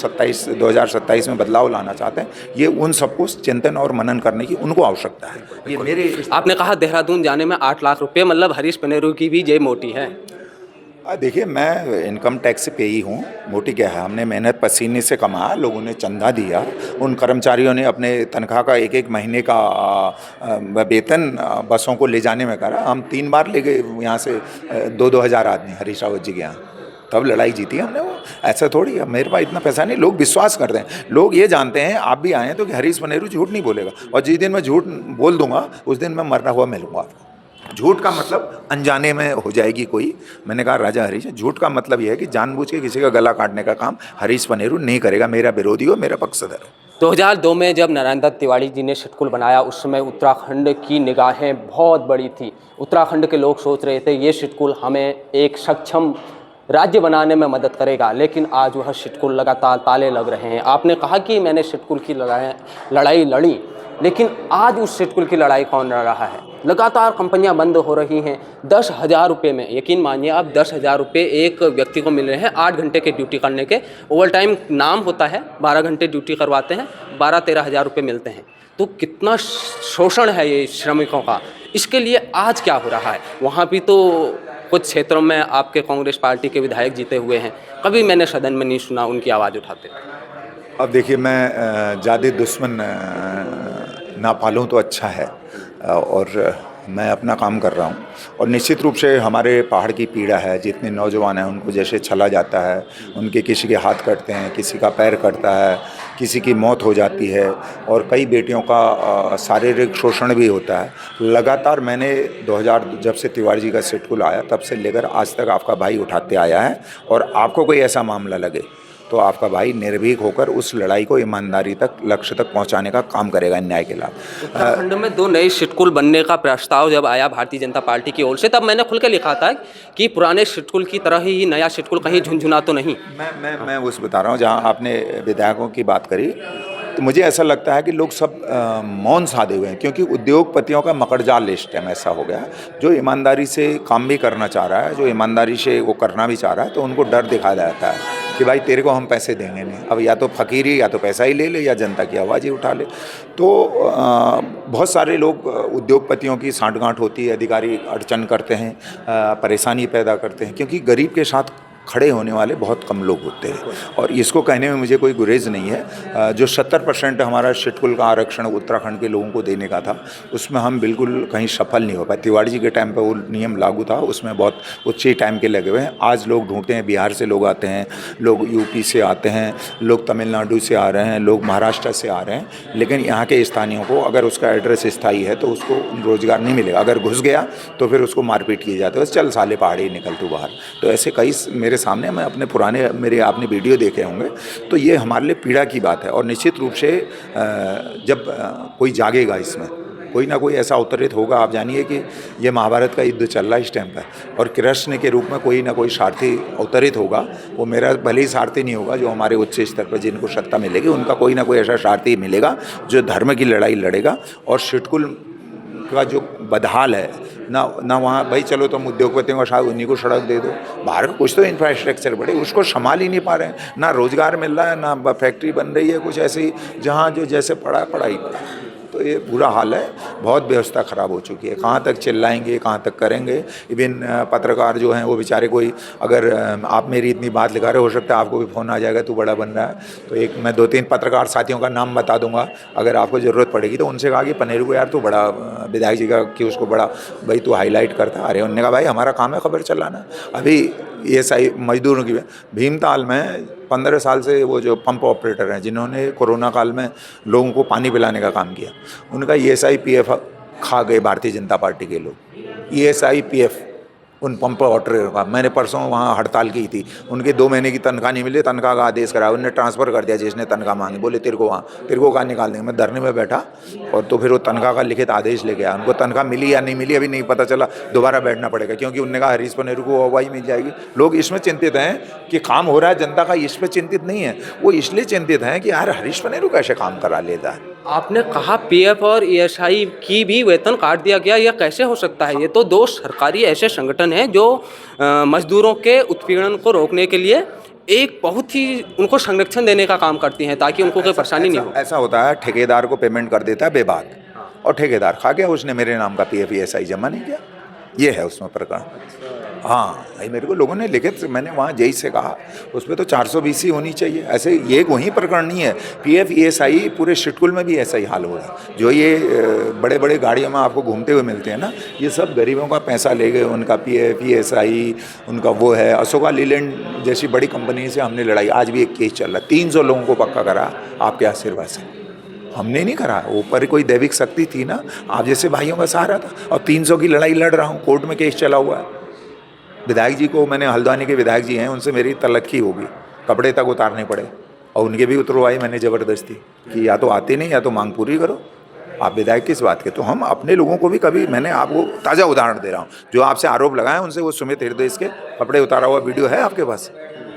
[SPEAKER 1] 2027 में बदलाव लाना चाहते हैं, ये उन सबको चिंतन और मनन करने की उनको आवश्यकता है। ये मेरे
[SPEAKER 3] आपने कहा देहरादून जाने में 8 लाख रुपए, मतलब हरीश पनेरू की भी जेब मोटी है।
[SPEAKER 1] देखिए, मैं इनकम टैक्स पे ही हूँ, मोटी क्या है, हमने मेहनत पसीने से कमाया, लोगों ने चंदा दिया, उन कर्मचारियों ने अपने तनख्वाह का एक महीने का वेतन बसों को ले जाने में करा। हम 3 बार ले गए यहाँ से 2-2 हज़ार आदमी हरीश रावत जी के यहाँ, तब लड़ाई जीती हमने। वो ऐसा थोड़ी है, मेरे पास इतना पैसा नहीं। लोग विश्वास करते हैं, लोग ये जानते हैं, आप भी आए हैं तो कि हरीश पनेरू झूठ नहीं बोलेगा, और जिस दिन मैं झूठ बोल दूंगा उस दिन मैं मरना हुआ मिलूंगा आपको। झूठ का मतलब अनजाने में हो जाएगी कोई। मैंने कहा राजा हरीश, झूठ का मतलब यह है कि जानबूझ के किसी का गला काटने का काम हरीश पनेरू नहीं करेगा, मेरा विरोधी हो, मेरा पक्षधर हो।
[SPEAKER 3] 2002 में जब नारायण दत्त तिवारी जी ने सिटकुल बनाया, उस समय उत्तराखंड की निगाहें बहुत बड़ी थी। उत्तराखंड के लोग सोच रहे थे ये सिटकुल हमें एक सक्षम राज्य बनाने में मदद करेगा, लेकिन आज वह सिटकुल लगातार ताले लग रहे हैं। आपने कहा कि मैंने सिटकुल की लड़ाई लड़ी, लेकिन आज उस सिटकुल की लड़ाई कौन लड़ रहा है? लगातार कंपनियां बंद हो रही हैं। 10,000 रुपये में, यकीन मानिए आप, 10,000 रुपये एक व्यक्ति को मिल रहे हैं 8 घंटे के ड्यूटी करने के। ओवर टाइम नाम होता है, 12 घंटे ड्यूटी करवाते हैं, 12-13 हज़ार रुपये मिलते हैं। तो कितना शोषण है ये श्रमिकों का। इसके लिए आज क्या हो रहा है? वहाँ भी तो कुछ क्षेत्रों में आपके कांग्रेस पार्टी के विधायक जीते हुए हैं, कभी मैंने सदन में नहीं सुना उनकी आवाज़ उठाते।
[SPEAKER 1] अब देखिए, मैं ज़्यादा दुश्मन ना पालूँ तो अच्छा है, और मैं अपना काम कर रहा हूँ। और निश्चित रूप से हमारे पहाड़ की पीड़ा है, जितने नौजवान हैं उनको जैसे छला जाता है, उनके किसी के हाथ कटते हैं, किसी का पैर कटता है, किसी की मौत हो जाती है, और कई बेटियों का शारीरिक शोषण भी होता है। लगातार मैंने 2000 जब से तिवारी जी का सिटकुल आया तब से लेकर आज तक आपका भाई उठाते आया है, और आपको कोई ऐसा मामला लगे तो आपका भाई निर्भीक होकर उस लड़ाई को ईमानदारी तक, लक्ष्य तक पहुंचाने का काम करेगा न्याय के खिलाफ।
[SPEAKER 3] उत्तराखंड में 2 नए सिटकुल बनने का प्रस्ताव जब आया भारतीय जनता पार्टी की ओर से, तब मैंने खुल के लिखा था कि पुराने सिटकुल की तरह ही नया सिटकुल कहीं झुनझुना तो नहीं।
[SPEAKER 1] मैं उस बता रहा हूँ, जहाँ आपने विधायकों की बात करी, तो मुझे ऐसा लगता है कि लोग सब मौन साधे हुए हैं, क्योंकि उद्योगपतियों का मकड़जाल इस टाइम ऐसा हो गया। जो ईमानदारी से काम भी करना चाह रहा है, जो ईमानदारी से वो करना भी चाह रहा है, तो उनको डर दिखाया जाता है कि भाई तेरे को हम पैसे देंगे नहीं। अब या तो फकीरी, या तो पैसा ही ले ले, या जनता की आवाज़ ही उठा ले। तो बहुत सारे लोग, उद्योगपतियों की साँठगांठ होती है, अधिकारी अड़चन करते हैं, परेशानी पैदा करते हैं, क्योंकि गरीब के साथ खड़े होने वाले बहुत कम लोग होते हैं। और इसको कहने में मुझे कोई गुरेज नहीं है। जो 70% हमारा सिटकुल का आरक्षण उत्तराखंड के लोगों को देने का था, उसमें हम बिल्कुल कहीं सफल नहीं हो पाए। तिवारी जी के टाइम पे वो नियम लागू था, उसमें बहुत उच्च टाइम के लगे हुए हैं। आज लोग ढूंढते हैं, बिहार से लोग आते हैं, लोग यूपी से आते हैं, लोग तमिलनाडु से आ रहे हैं, लोग महाराष्ट्र से आ रहे हैं, लेकिन यहाँ के स्थानीयों को अगर उसका एड्रेस स्थायी है तो उसको रोजगार नहीं मिलेगा। अगर घुस गया तो फिर उसको मारपीट की जाती है, चल साले पहाड़ी निकल तू बाहर। तो ऐसे कई मेरे सामने, मैं अपने पुराने आपने वीडियो देखे होंगे, तो ये हमारे लिए पीड़ा की बात है। और निश्चित रूप से जब कोई जागेगा, इसमें कोई ना कोई ऐसा अवतरित होगा। आप जानिए कि ये महाभारत का युद्ध चल रहा है इस टाइम पर, और कृष्ण के रूप में कोई ना कोई सारथी अवतरित होगा। वो मेरा भले ही सारथी नहीं होगा जो हमारे उच्च स्तर पर जिनको सत्ता मिलेगी, उनका कोई ना कोई ऐसा सारथी मिलेगा जो धर्म की लड़ाई लड़ेगा। और सिटकुल का जो बदहाल है ना वहाँ, भाई चलो तुम उद्योगपतियों का शायद उन्हीं को सड़क दे दो, बाहर कुछ तो इंफ्रास्ट्रक्चर बढ़े, उसको संभाल ही नहीं पा रहे हैं। ना रोजगार मिल रहा है, ना फैक्ट्री बन रही है, कुछ ऐसी जहाँ जो जैसे पढ़ा पढ़ाई। तो ये बुरा हाल है, बहुत व्यवस्था ख़राब हो चुकी है। कहाँ तक चिल्लाएंगे, कहाँ तक करेंगे। इवन पत्रकार जो हैं वो बेचारे, कोई अगर आप मेरी इतनी बात लिखा रहे, हो सकता है आपको भी फ़ोन आ जाएगा, तू बड़ा बन रहा है। तो एक मैं 2-3 पत्रकार साथियों का नाम बता दूंगा, अगर आपको ज़रूरत पड़ेगी तो उनसे कहा कि पनेरू को यार तू बड़ा, विधायक जी का कि उसको बड़ा भाई तू हाईलाइट करता। अरे उन्होंने कहा भाई हमारा काम है खबर चलाना। अभी ये सही मजदूरों की भीमताल में 15 साल से वो जो पंप ऑपरेटर हैं, जिन्होंने कोरोना काल में लोगों को पानी पिलाने का काम किया, उनका ESIPF खा गए भारतीय जनता पार्टी के लोग। ESIPF उन पंप ऑपरेटर का, मैंने परसों वहाँ हड़ताल की थी, उनके 2 महीने की तनख्वाह नहीं मिली, तनख्वाह का आदेश कराया, उन्होंने ट्रांसफ़र कर दिया जिसने तनख्वाह मांगी। बोले तेरे को कहाँ निकाल देंगे। मैं धरने में बैठा, और तो फिर वो तनख्वाह का लिखित आदेश लेके आया। उनको तनख्वाह मिली या नहीं मिली अभी नहीं पता चला, दोबारा बैठना पड़ेगा, क्योंकि उन्होंने कहा हरीश पनेरू को अगुवाई मिल जाएगी। लोग इसमें चिंतित हैं कि काम हो रहा है, जनता का इस पर चिंतित नहीं है। वो इसलिए चिंतित हैं कि यार हरीश पनेरू कैसे काम करा लेता है।
[SPEAKER 3] आपने कहा पीएफ और ईएसआई की भी वेतन काट दिया गया, यह कैसे हो सकता है? ये तो दो सरकारी ऐसे संगठन हैं जो मजदूरों के उत्पीड़न को रोकने के लिए एक बहुत ही उनको संरक्षण देने का काम करती हैं ताकि उनको कोई परेशानी नहीं हो।
[SPEAKER 1] ऐसा होता है, ठेकेदार को पेमेंट कर देता है बेबाक, और ठेकेदार खा गया, उसने मेरे नाम का पीएफ ईएसआई जमा नहीं किया। ये है उसमें प्रकरण। हाँ, ये मेरे को लोगों ने लिखित, मैंने वहाँ जेई से कहा उस पर तो 420 होनी चाहिए। ऐसे ये वही प्रकरण नहीं है, पीएफ ईएसआई पूरे शिटकुल में भी ऐसा ही हाल हो रहा है। जो ये बड़े बड़े गाड़ियों में आपको घूमते हुए मिलते हैं ना, ये सब गरीबों का पैसा ले गए, उनका पीएफ ईएसआई उनका वो है। अशोका लीलैंड जैसी बड़ी कंपनी से हमने लड़ाई, आज भी एक केस चल रहा है, 300 लोगों को पक्का करा आपके आशीर्वाद से। हमने नहीं करा, ऊपर कोई दैविक शक्ति थी ना, आप जैसे भाइयों का सहारा था, और 300 की लड़ाई लड़ रहा हूँ, कोर्ट में केस चला हुआ है। विधायक जी को मैंने, हल्द्वानी के विधायक जी हैं, उनसे मेरी तलखी होगी, कपड़े तक उतारने पड़े, और उनके भी उतरवाई मैंने ज़बरदस्ती कि या तो आते नहीं या तो मांग पूरी करो। आप विधायक किस बात के? तो हम अपने लोगों को भी कभी, मैंने आपको ताज़ा उदाहरण दे रहा हूँ, जो आपसे आरोप लगाए उनसे, वो सुमित हृदय के कपड़े उतारा हुआ वीडियो है आपके पास?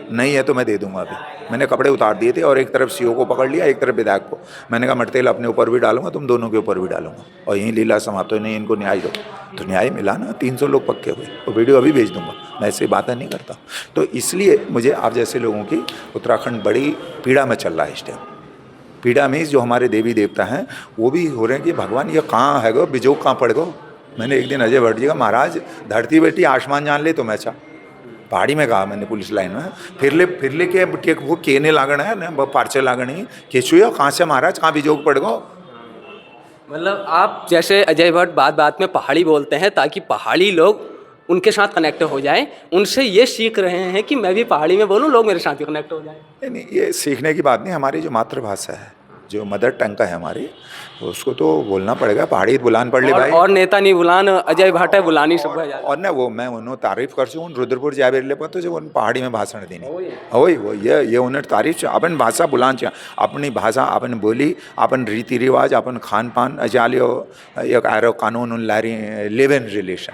[SPEAKER 1] नहीं है तो मैं दे दूंगा। अभी मैंने कपड़े उतार दिए थे, और एक तरफ सीओ को पकड़ लिया, एक तरफ विधायक को। मैंने कहा मटतेल अपने ऊपर भी डालूंगा, तुम दोनों के ऊपर भी डालूंगा, और यहीं लीला समाप्त हो। नहीं, इनको न्याय दो। तो न्याय मिला ना, 300 लोग पक्के हुए, वो वीडियो अभी भेज दूंगा। मैं ऐसी बातें नहीं करता। तो इसलिए मुझे आप जैसे लोगों की, उत्तराखंड बड़ी पीड़ा में चल रहा है इस टाइम। पीड़ा में जो हमारे देवी देवता हैं वो भी हो रहे हैं कि भगवान ये कहाँ है गो, बिजोग कहाँ पड़ गो। मैंने एक दिन अजय भट्ट जी का, महाराज धरती बेटी आसमान जान ले तो मैं अच्छा पहाड़ी में कहा मैंने पुलिस लाइन में, फिर ले के वो केने लागण है ना, पार्चे लागणी केचुया कहाँ से महाराज, कहाँ बिजोग पड़ गो।
[SPEAKER 3] मतलब आप जैसे अजय भट्ट बात बात में पहाड़ी बोलते हैं ताकि पहाड़ी लोग उनके साथ कनेक्ट हो जाएं, उनसे ये सीख रहे हैं कि मैं भी पहाड़ी में बोलूं, लोग मेरे साथ ही कनेक्ट हो जाएं।
[SPEAKER 1] नहीं, ये सीखने की बात नहीं, हमारी जो मातृभाषा है, जो मदर टंग का है हमारी, उसको तो बोलना पड़ेगा। पहाड़ी बुलान पड़ ले भाई,
[SPEAKER 3] और नेता नहीं बुलान, अजय भट्ट है बुलानी सब।
[SPEAKER 1] और ना वो मैं उन्होंने तारीफ कर चुका हूँ, रुद्रपुर जाबेरले पर तो जब उन पहाड़ी में भाषण देने वही वो ये उन्हें तारीफ चाहिए। अपन भाषा बुलान चाहिए, अपनी भाषा, अपन बोली, अपन रीति रिवाज, अपन खान पान अजालियो एक आरो कानून उन लारी लिव इन रिलेशन।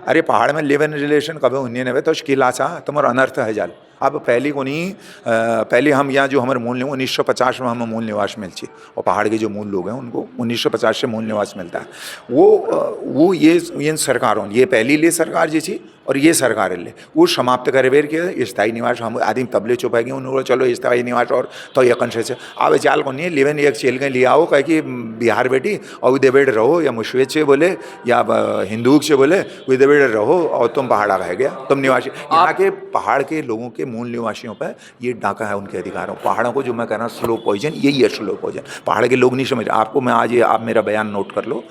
[SPEAKER 1] अरे पहाड़ में लिव इन रिलेशन कभी उन्हें नवे तो शिला सा तुम्हारा अनर्थ है जाल। अब पहली को नहीं, पहले हम यहाँ जो हमारे मूल 1950 में हमें मूल निवास मिलती, और पहाड़ के जो मूल लोग हैं उनको 1950 से मूल निवास मिलता है। वो ये सरकारों, ये पहली ले सरकार जी थी और ये सरकार ले वो समाप्त करे बेर के स्थायी निवास। हम आदमी तबले चुपाएंगे उन्होंने चलो स्थायी निवास, और तो ये कंशे से अब चाल को नहीं लिवन एक चेल के लिए आओ, कह कि बिहार बेटी और उदय बेड़ रहो, या मुश्वेद से बोले या हिंदू से बोले उदय बेड़ रहो, और तुम पहाड़ा कह गया तुम निवासी। यहाँ के पहाड़ के लोगों के मूल निवासियों पर ये डाका है उनके अधिकारों। पहाड़ों को जो मैं कह रहा हूँ स्लो पॉइजन, यही है स्लो पॉइजन। पहाड़ के लोग नहीं समझ। आपको मैं आज ये, आप मेरा बयान नोट कर लो,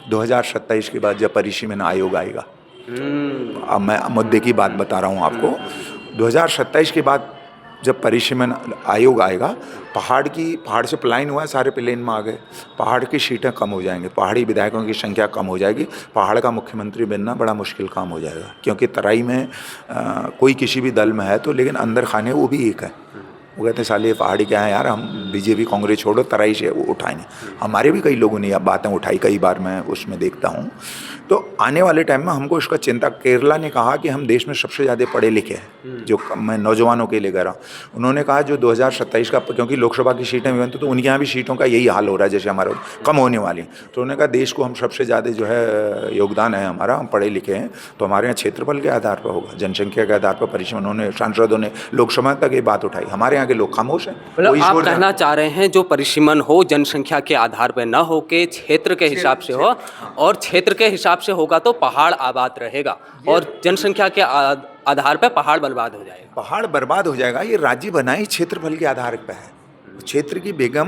[SPEAKER 1] 2027 के बाद जब परिसीमन आयोग आएगा, अब मैं मुद्दे की बात बता रहा हूँ आपको, 2027 के बाद जब परिसीमन आयोग आएगा, पहाड़ से पलायन हुआ है, सारे प्लेन में आ गए, पहाड़ की सीटें कम हो जाएंगी, पहाड़ी विधायकों की संख्या कम हो जाएगी, पहाड़ का मुख्यमंत्री बनना बड़ा मुश्किल काम हो जाएगा। क्योंकि तराई में कोई किसी भी दल में है तो, लेकिन अंदर खाने वो भी एक है। वो कहते हैं साले पहाड़ी क्या है यार, हम बीजेपी कांग्रेस छोड़ो, तराई से वो उठाएंगे। हमारे भी कई लोगों ने अब बातें उठाई, कई बार मैं उसमें देखता हूँ। तो आने वाले टाइम में हमको इसका चिंता, केरला ने कहा कि हम देश में सबसे ज़्यादा पढ़े लिखे हैं, जो मैं नौजवानों के लिए कह रहा हूँ। उन्होंने कहा जो 2027 का, क्योंकि लोकसभा की सीटें भी बनती तो उनके यहाँ भी सीटों का यही हाल हो रहा है जैसे हमारा कम होने वाली। तो उन्होंने कहा देश को हम सबसे ज़्यादा जो है योगदान है हमारा, हम पढ़े लिखे हैं, तो हमारे यहाँ क्षेत्रफल के आधार पर होगा, जनसंख्या के आधार पर परिसीमन। उन्होंने सांसदों ने लोकसभा तक ये बात उठाई, हमारे यहाँ के लोग खामोश हैं।
[SPEAKER 3] मतलब आप कहना चाह रहे हैं जो परिसीमन हो जनसंख्या के आधार पर न हो के क्षेत्र के हिसाब से हो, और क्षेत्र के हिसाब से होगा तो पहाड़ आबाद रहेगा, और जनसंख्या के आधार पर पहाड़ बर्बाद हो जाएगा।
[SPEAKER 1] पहाड़ बर्बाद हो जाएगा। ये राज्य बनाई क्षेत्रफल के आधार पर है, क्षेत्र की बेगम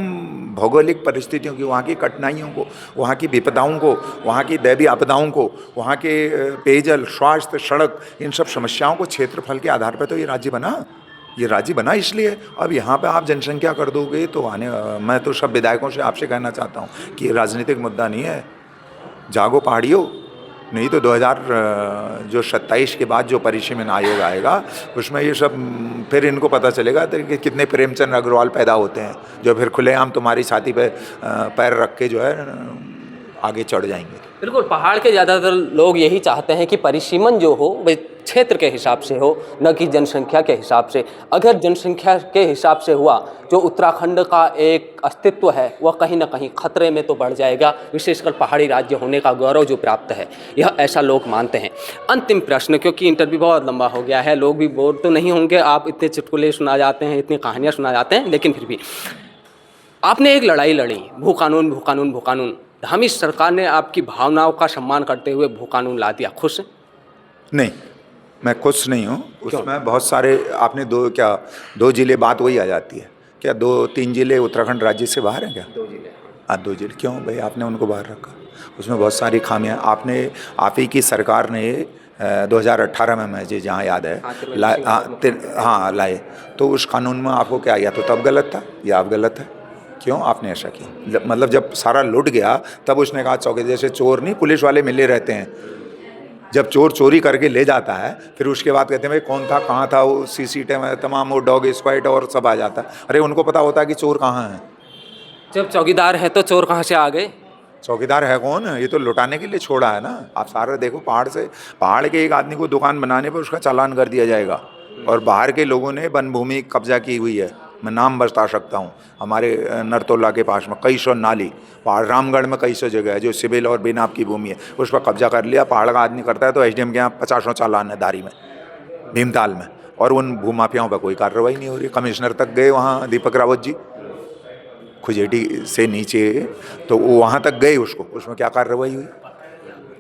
[SPEAKER 1] भौगोलिक परिस्थितियों की, वहाँ की कठिनाइयों को, वहाँ की विपदाओं को, वहाँ की दैवीय आपदाओं को, वहाँ के पेयजल, स्वास्थ्य, सड़क, इन सब समस्याओं को क्षेत्रफल के आधार पर तो ये राज्य बना। ये राज्य बना इसलिए। अब यहाँ पे आप जनसंख्या कर दोगे तो मैं तो सब विधायकों से आपसे कहना चाहता हूँ कि ये राजनीतिक मुद्दा नहीं है, जागो पहाड़ियों। नहीं तो 2027 के बाद जो परिसीमन आयोग आएगा उसमें ये सब फिर इनको पता चलेगा कि कितने प्रेमचंद अग्रवाल पैदा होते हैं जो फिर खुलेआम तुम्हारी छाती पे पैर रख के जो है आगे चढ़ जाएंगे।
[SPEAKER 3] बिल्कुल, पहाड़ के ज़्यादातर लोग यही चाहते हैं कि परिसीमन जो हो क्षेत्र के हिसाब से हो, न कि जनसंख्या के हिसाब से। अगर जनसंख्या के हिसाब से हुआ, जो उत्तराखंड का एक अस्तित्व है वह कहीं ना कहीं खतरे में तो बढ़ जाएगा, विशेषकर पहाड़ी राज्य होने का गौरव जो प्राप्त है, यह ऐसा लोग मानते हैं। अंतिम प्रश्न, क्योंकि इंटरव्यू बहुत लंबा हो गया है, लोग भी बोर तो नहीं होंगे, आप इतने चुटकुले सुना जाते हैं, इतनी कहानियाँ सुना जाते हैं, लेकिन फिर भी आपने एक लड़ाई लड़ी, भू कानून भू कानून भू कानून। धामी सरकार ने आपकी भावनाओं का सम्मान करते हुए भू कानून ला दिया, खुश हैं?
[SPEAKER 1] नहीं, मैं खुश नहीं हूँ। उसमें बहुत सारे आपने दो जिले, बात वही आ जाती है क्या, 2-3 जिले उत्तराखंड राज्य से बाहर हैं क्या?
[SPEAKER 3] 2 जिले।
[SPEAKER 1] हाँ, 2 जिले क्यों भाई आपने उनको बाहर रखा? उसमें बहुत सारी खामियां आप ही की सरकार ने 2018 में मुझे जहाँ याद है लाए। तो उस कानून में आपको क्या, या तो तब गलत था या अब गलत है, क्यों आपने ऐसा किया? मतलब जब सारा लुट गया तब उसने कहा चौके, जैसे चोर नहीं पुलिस वाले मिले रहते हैं, जब चोर चोरी करके ले जाता है फिर उसके बाद कहते हैं भाई कौन था, कहाँ था, वो CCTV में तमाम वो डॉग स्क्वाड और सब आ जाता है। अरे उनको पता होता है कि चोर कहाँ है।
[SPEAKER 3] जब चौकीदार है तो चोर कहाँ से आ गए?
[SPEAKER 1] चौकीदार है कौन? ये तो लुटाने के लिए छोड़ा है ना। आप सारा देखो, पहाड़ के एक आदमी को दुकान बनाने पर उसका चालान कर दिया जाएगा, और बाहर के लोगों ने वन भूमि कब्जा की हुई है। मैं नाम बता सकता हूँ, हमारे नरतोला के पास में कई सौ नाली, पहाड़ रामगढ़ में कई सौ जगह है जो सिविल और बेनाब की भूमि है, उस पर कब्जा कर लिया। पहाड़ का आदमी करता है तो SDM के यहाँ 50 चालान है धारी में, भीमताल में, और उन भूमाफियाओं पर कोई कार्रवाई नहीं हो रही। कमिश्नर तक गए वहाँ, दीपक रावत जी, खुजेटी से नीचे, तो वो वहाँ तक गए, उसमें क्या कार्रवाई हुई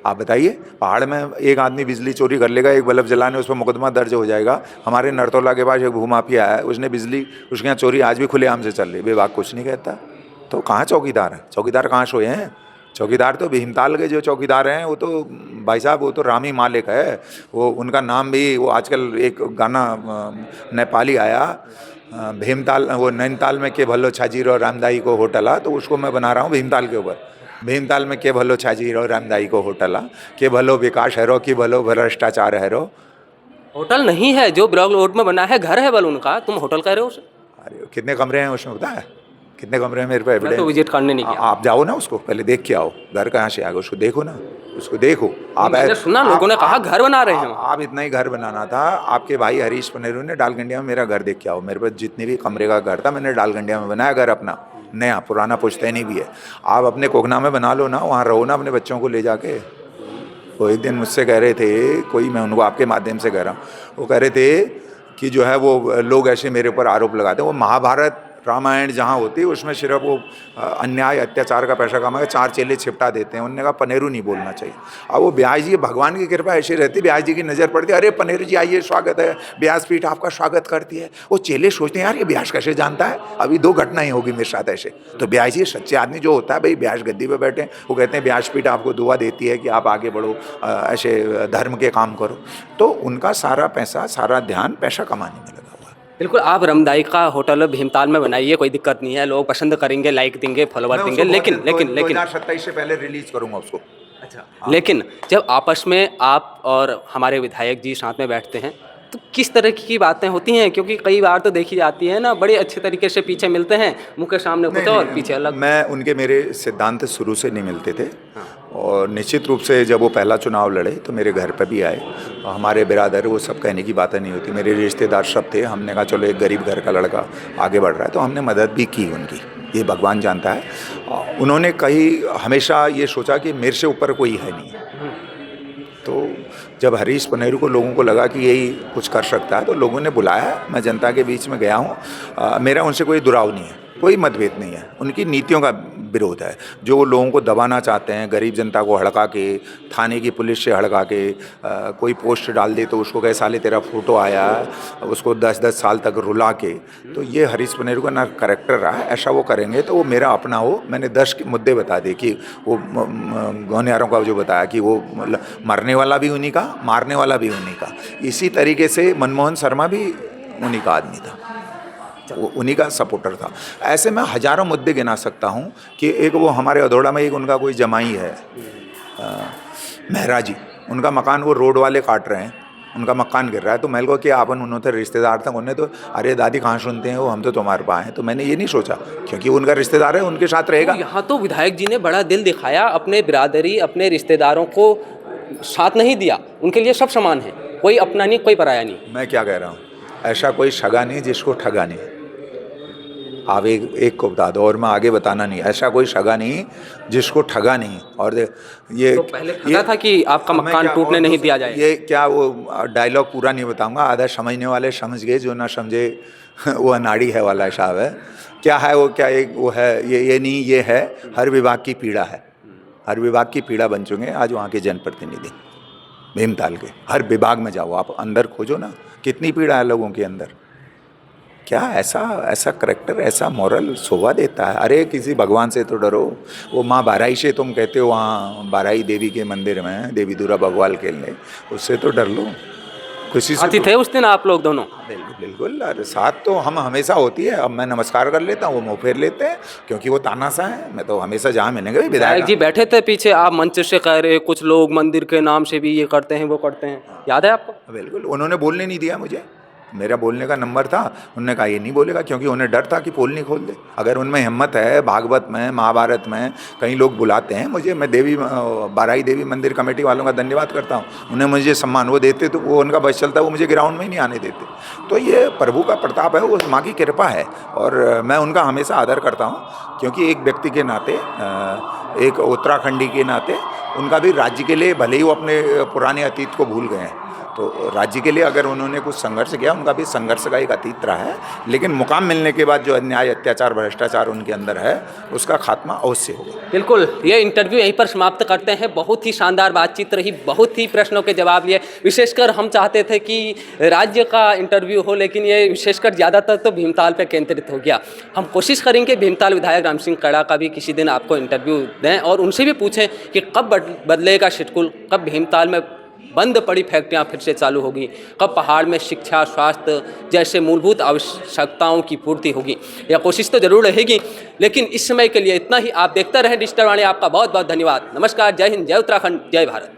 [SPEAKER 1] आप बताइए? पहाड़ में एक आदमी बिजली चोरी कर लेगा, एक बल्ब जलाने, उस पर मुकदमा दर्ज हो जाएगा। हमारे नरतोला के पास एक भूमाफिया है, उसने बिजली, उसके यहाँ चोरी आज भी खुलेआम से चल रही, विभाग कुछ नहीं कहता। तो कहाँ चौकीदार है? चौकीदार कहाँ सोए हैं? चौकीदार तो भीमताल के जो चौकीदार हैं वो तो भाई साहब, वो तो रामी मालिक है। वो उनका नाम भी, वो आजकल एक गाना नेपाली आया, भीमताल, वो नैनीताल में के भलो छाजीर और रामदाई को होटल आ, तो उसको मैं बना रहा हूँ भीमताल के ऊपर। भीमताल में के भलो छाजीर और रामदाई को होटल आ, के भलो विकास हैरो, की भलो भ्रष्टाचार हैरो।
[SPEAKER 3] होटल नहीं है, जो ब्लॉक रोड में बना है घर है बल उनका, तुम होटल कह रहे हो उसे?
[SPEAKER 1] अरे कितने कमरे हैं उसमें, पता है कितने कमरे हैं? मेरे पे
[SPEAKER 3] मैं
[SPEAKER 1] एविडेंस।
[SPEAKER 3] तो विजिट करने नहीं गया।
[SPEAKER 1] आप जाओ ना, उसको पहले देख के आओ, घर कहाँ से आ गया, उसको देखो ना, उसको देखो। आप
[SPEAKER 3] मैंने सुना लोगों ने कहा घर बना रहे हैं।
[SPEAKER 1] आप इतना ही घर बनाना था। आपके भाई हरीश पनेरू ने डालगंडिया में मेरा घर देख के आओ, मेरे पास जितने भी कमरे का घर था मैंने डालगंडिया में बनाया घर अपना, नया, पुराना पुश्तैनी भी है। आप अपने कोकना में बना लो ना, वहाँ रहो ना अपने बच्चों को ले जाके। वो एक दिन मुझसे कह रहे थे कोई, मैं उनको आपके माध्यम से कह रहा हूँ, वो कह रहे थे कि जो है वो लोग ऐसे मेरे ऊपर आरोप लगाते हैं, वो महाभारत रामायण जहाँ होती है उसमें सिर्फ वो अन्याय अत्याचार का पैसा कमाकर 4 चेले छिपटा देते हैं। उन्होंने कहा पनेरू नहीं बोलना चाहिए। अब वो ब्यास जी, भगवान की कृपा ऐसी रहती, ब्यास जी की नज़र पड़ती है, अरे पनेरू जी आइए, स्वागत है, व्यासपीठ आपका स्वागत करती है। वो चेले सोचते हैं यार ये ब्यास कैसे जानता है। अभी 2 घटनाएं होगी मेरे साथ ऐसे। तो ब्यास जी सच्चे आदमी जो होता है भाई, ब्यास गद्दी पे बैठे, वो कहते हैं व्यासपीठ आपको दुआ देती है कि आप आगे बढ़ो, ऐसे धर्म के काम करो। तो उनका सारा पैसा, सारा ध्यान पैसा कमाने में लगा।
[SPEAKER 3] बिल्कुल, आप रामदाई का होटल भीमताल में बनाइए, कोई दिक्कत नहीं है, लोग पसंद करेंगे, लाइक देंगे, फॉलोवर देंगे, लेकिन
[SPEAKER 1] 2027 से पहले रिलीज करूंगा उसको।
[SPEAKER 3] अच्छा, लेकिन जब आपस में आप और हमारे विधायक जी साथ में बैठते हैं तो किस तरह की बातें होती हैं? क्योंकि कई बार तो देखी जाती है ना, बड़े अच्छे तरीके से पीछे मिलते हैं, मुंह के सामने कुछ और पीछे अलग।
[SPEAKER 1] मैं उनके, मेरे सिद्धांत शुरू से नहीं मिलते थे। और निश्चित रूप से जब वो पहला चुनाव लड़े तो मेरे घर पर भी आए, हमारे बिरादर, वो सब कहने की बातें नहीं होती, मेरे रिश्तेदार सब थे। हमने कहा चलो एक गरीब घर का लड़का आगे बढ़ रहा है, तो हमने मदद भी की उनकी, ये भगवान जानता है। उन्होंने हमेशा ये सोचा कि मेरे से ऊपर कोई है नहीं। तो जब हरीश पनेरू को, लोगों को लगा कि यही कुछ कर सकता है, तो लोगों ने बुलाया, मैं जनता के बीच में गया हूँ। मेरा उनसे कोई दुराव नहीं है, कोई मतभेद नहीं है, उनकी नीतियों का विरोध है। जो वो लोगों को दबाना चाहते हैं, गरीब जनता को हड़का के, थाने की पुलिस से हड़का के, कोई पोस्ट डाल दे तो उसको कहे साले तेरा फोटो आया, उसको 10-10 साल तक रुला के, तो ये हरीश पनेरू का ना करेक्टर रहा है। ऐसा वो करेंगे तो वो मेरा अपना हो। मैंने 10 के मुद्दे बता दिए कि वो गौनियारों का जो बताया कि वो मरने वाला भी उन्हीं का, मारने वाला भी उन्हीं का। इसी तरीके से मनमोहन शर्मा भी उन्हीं का आदमी था, वो उन्हीं का सपोर्टर था। ऐसे मैं हजारों मुद्दे गिना सकता हूँ कि एक वो हमारे अधोड़ा में एक उनका कोई जमाई है, मेहरा जी, उनका मकान वो रोड वाले काट रहे हैं, उनका मकान गिर रहा है। तो मैं को कि अपन उन्होंने रिश्तेदार था, उन्हें तो अरे दादी कहाँ सुनते हैं वो, हम तो तुम्हारे पास हैं। तो मैंने ये नहीं सोचा क्योंकि उनका रिश्तेदार है, उनके साथ रहेगा।
[SPEAKER 3] यहाँ तो विधायक जी ने बड़ा दिल दिखाया, अपने बिरादरी, अपने रिश्तेदारों को साथ नहीं दिया, उनके लिए सब समान है। कोई अपना नहीं, कोई पराया नहीं।
[SPEAKER 1] मैं क्या कह रहा हूँ, ऐसा कोई सगा नहीं जिसको ठगा नहीं। आप एक को बता दो और मैं आगे बताना नहीं। ऐसा कोई सगा नहीं जिसको ठगा नहीं। और ये
[SPEAKER 3] तो पहले ठगा था कि आपका
[SPEAKER 1] मैं
[SPEAKER 3] मकान
[SPEAKER 1] क्या-
[SPEAKER 3] टूटने
[SPEAKER 1] और
[SPEAKER 3] नहीं
[SPEAKER 1] दूसरा-
[SPEAKER 3] दिया जाए।
[SPEAKER 1] ये क्या, वो डायलॉग पूरा नहीं बताऊंगा, आधा समझने वाले समझ गए, जो ना समझे वो अनाड़ी है वाला हिसाब है। क्या है वो, क्या एक वो है, ये नहीं, ये है हर विभाग की पीड़ा है। हर विभाग की पीड़ा बन चुके हैं आज वहाँ के जनप्रतिनिधि भीमताल के। हर विभाग में जाओ आप, अंदर खोजो ना, कितनी पीड़ा है लोगों के अंदर। क्या ऐसा करेक्टर, ऐसा मॉरल शोभा देता है। अरे किसी भगवान से तो डरो। वो माँ बाराई से तुम कहते हो, वहाँ बाराई देवी के मंदिर में देवी दूरा भगवान खेलने, उससे तो डर लो। खुशी से
[SPEAKER 3] साथी थे उस दिन आप लोग दोनों?
[SPEAKER 1] बिल्कुल बिल्कुल। अरे साथ तो हम हमेशा होती है। अब मैं नमस्कार कर लेता हूँ, वो मुँह फेर लेते हैं, क्योंकि वो तानाशाह है। मैं तो हमेशा जहाँ मिलेंगे
[SPEAKER 3] विधायक
[SPEAKER 1] विधायक
[SPEAKER 3] जी बैठे थे पीछे, आप मंच से कह रहे कुछ लोग मंदिर के नाम से भी ये करते हैं वो करते हैं, याद है आपको?
[SPEAKER 1] बिल्कुल। उन्होंने बोलने नहीं दिया मुझे, मेरा बोलने का नंबर था। उन्होंने कहा ये नहीं बोलेगा, क्योंकि उन्हें डर था कि पोल नहीं खोल दे। अगर उनमें हिम्मत है, भागवत में, महाभारत में कई लोग बुलाते हैं मुझे, मैं देवी बाराई देवी मंदिर कमेटी वालों का धन्यवाद करता हूँ। उन्हें मुझे सम्मान वो देते, तो वो उनका बस चलता, वो मुझे ग्राउंड में ही नहीं आने देते। तो ये प्रभु का प्रताप है, वो माँ की कृपा है, और मैं उनका हमेशा आदर करता हूँ। क्योंकि एक व्यक्ति के नाते, एक उत्तराखंडी के नाते, उनका भी राज्य के लिए, भले ही वो अपने पुराने अतीत को भूल गए हैं, तो राज्य के लिए अगर उन्होंने कुछ संघर्ष किया, उनका भी संघर्ष का एक अतीत रहा है। लेकिन मुकाम मिलने के बाद जो अन्याय, अत्याचार, भ्रष्टाचार उनके अंदर है, उसका खात्मा अवश्य होगा।
[SPEAKER 3] बिल्कुल। ये इंटरव्यू यहीं पर समाप्त करते हैं। बहुत ही शानदार बातचीत रही, बहुत ही प्रश्नों के जवाब लिए। विशेषकर हम चाहते थे कि राज्य का इंटरव्यू हो, लेकिन ये विशेषकर ज़्यादातर तो भीमताल पर केंद्रित हो गया। हम कोशिश करेंगे भीमताल विधायक राम सिंह कड़ा का भी किसी दिन आपको इंटरव्यू दें और उनसे भी पूछें कि कब बदलेगा शेड्यूल, कब भीमताल में बंद पड़ी फैक्ट्रियां फिर से चालू होगी, कब पहाड़ में शिक्षा, स्वास्थ्य जैसे मूलभूत आवश्यकताओं की पूर्ति होगी। यह कोशिश तो जरूर रहेगी, लेकिन इस समय के लिए इतना ही। आप देखते रहें डिजिटल वाणी। आपका बहुत बहुत धन्यवाद। नमस्कार, जय हिंद, जय उत्तराखंड, जय भारत।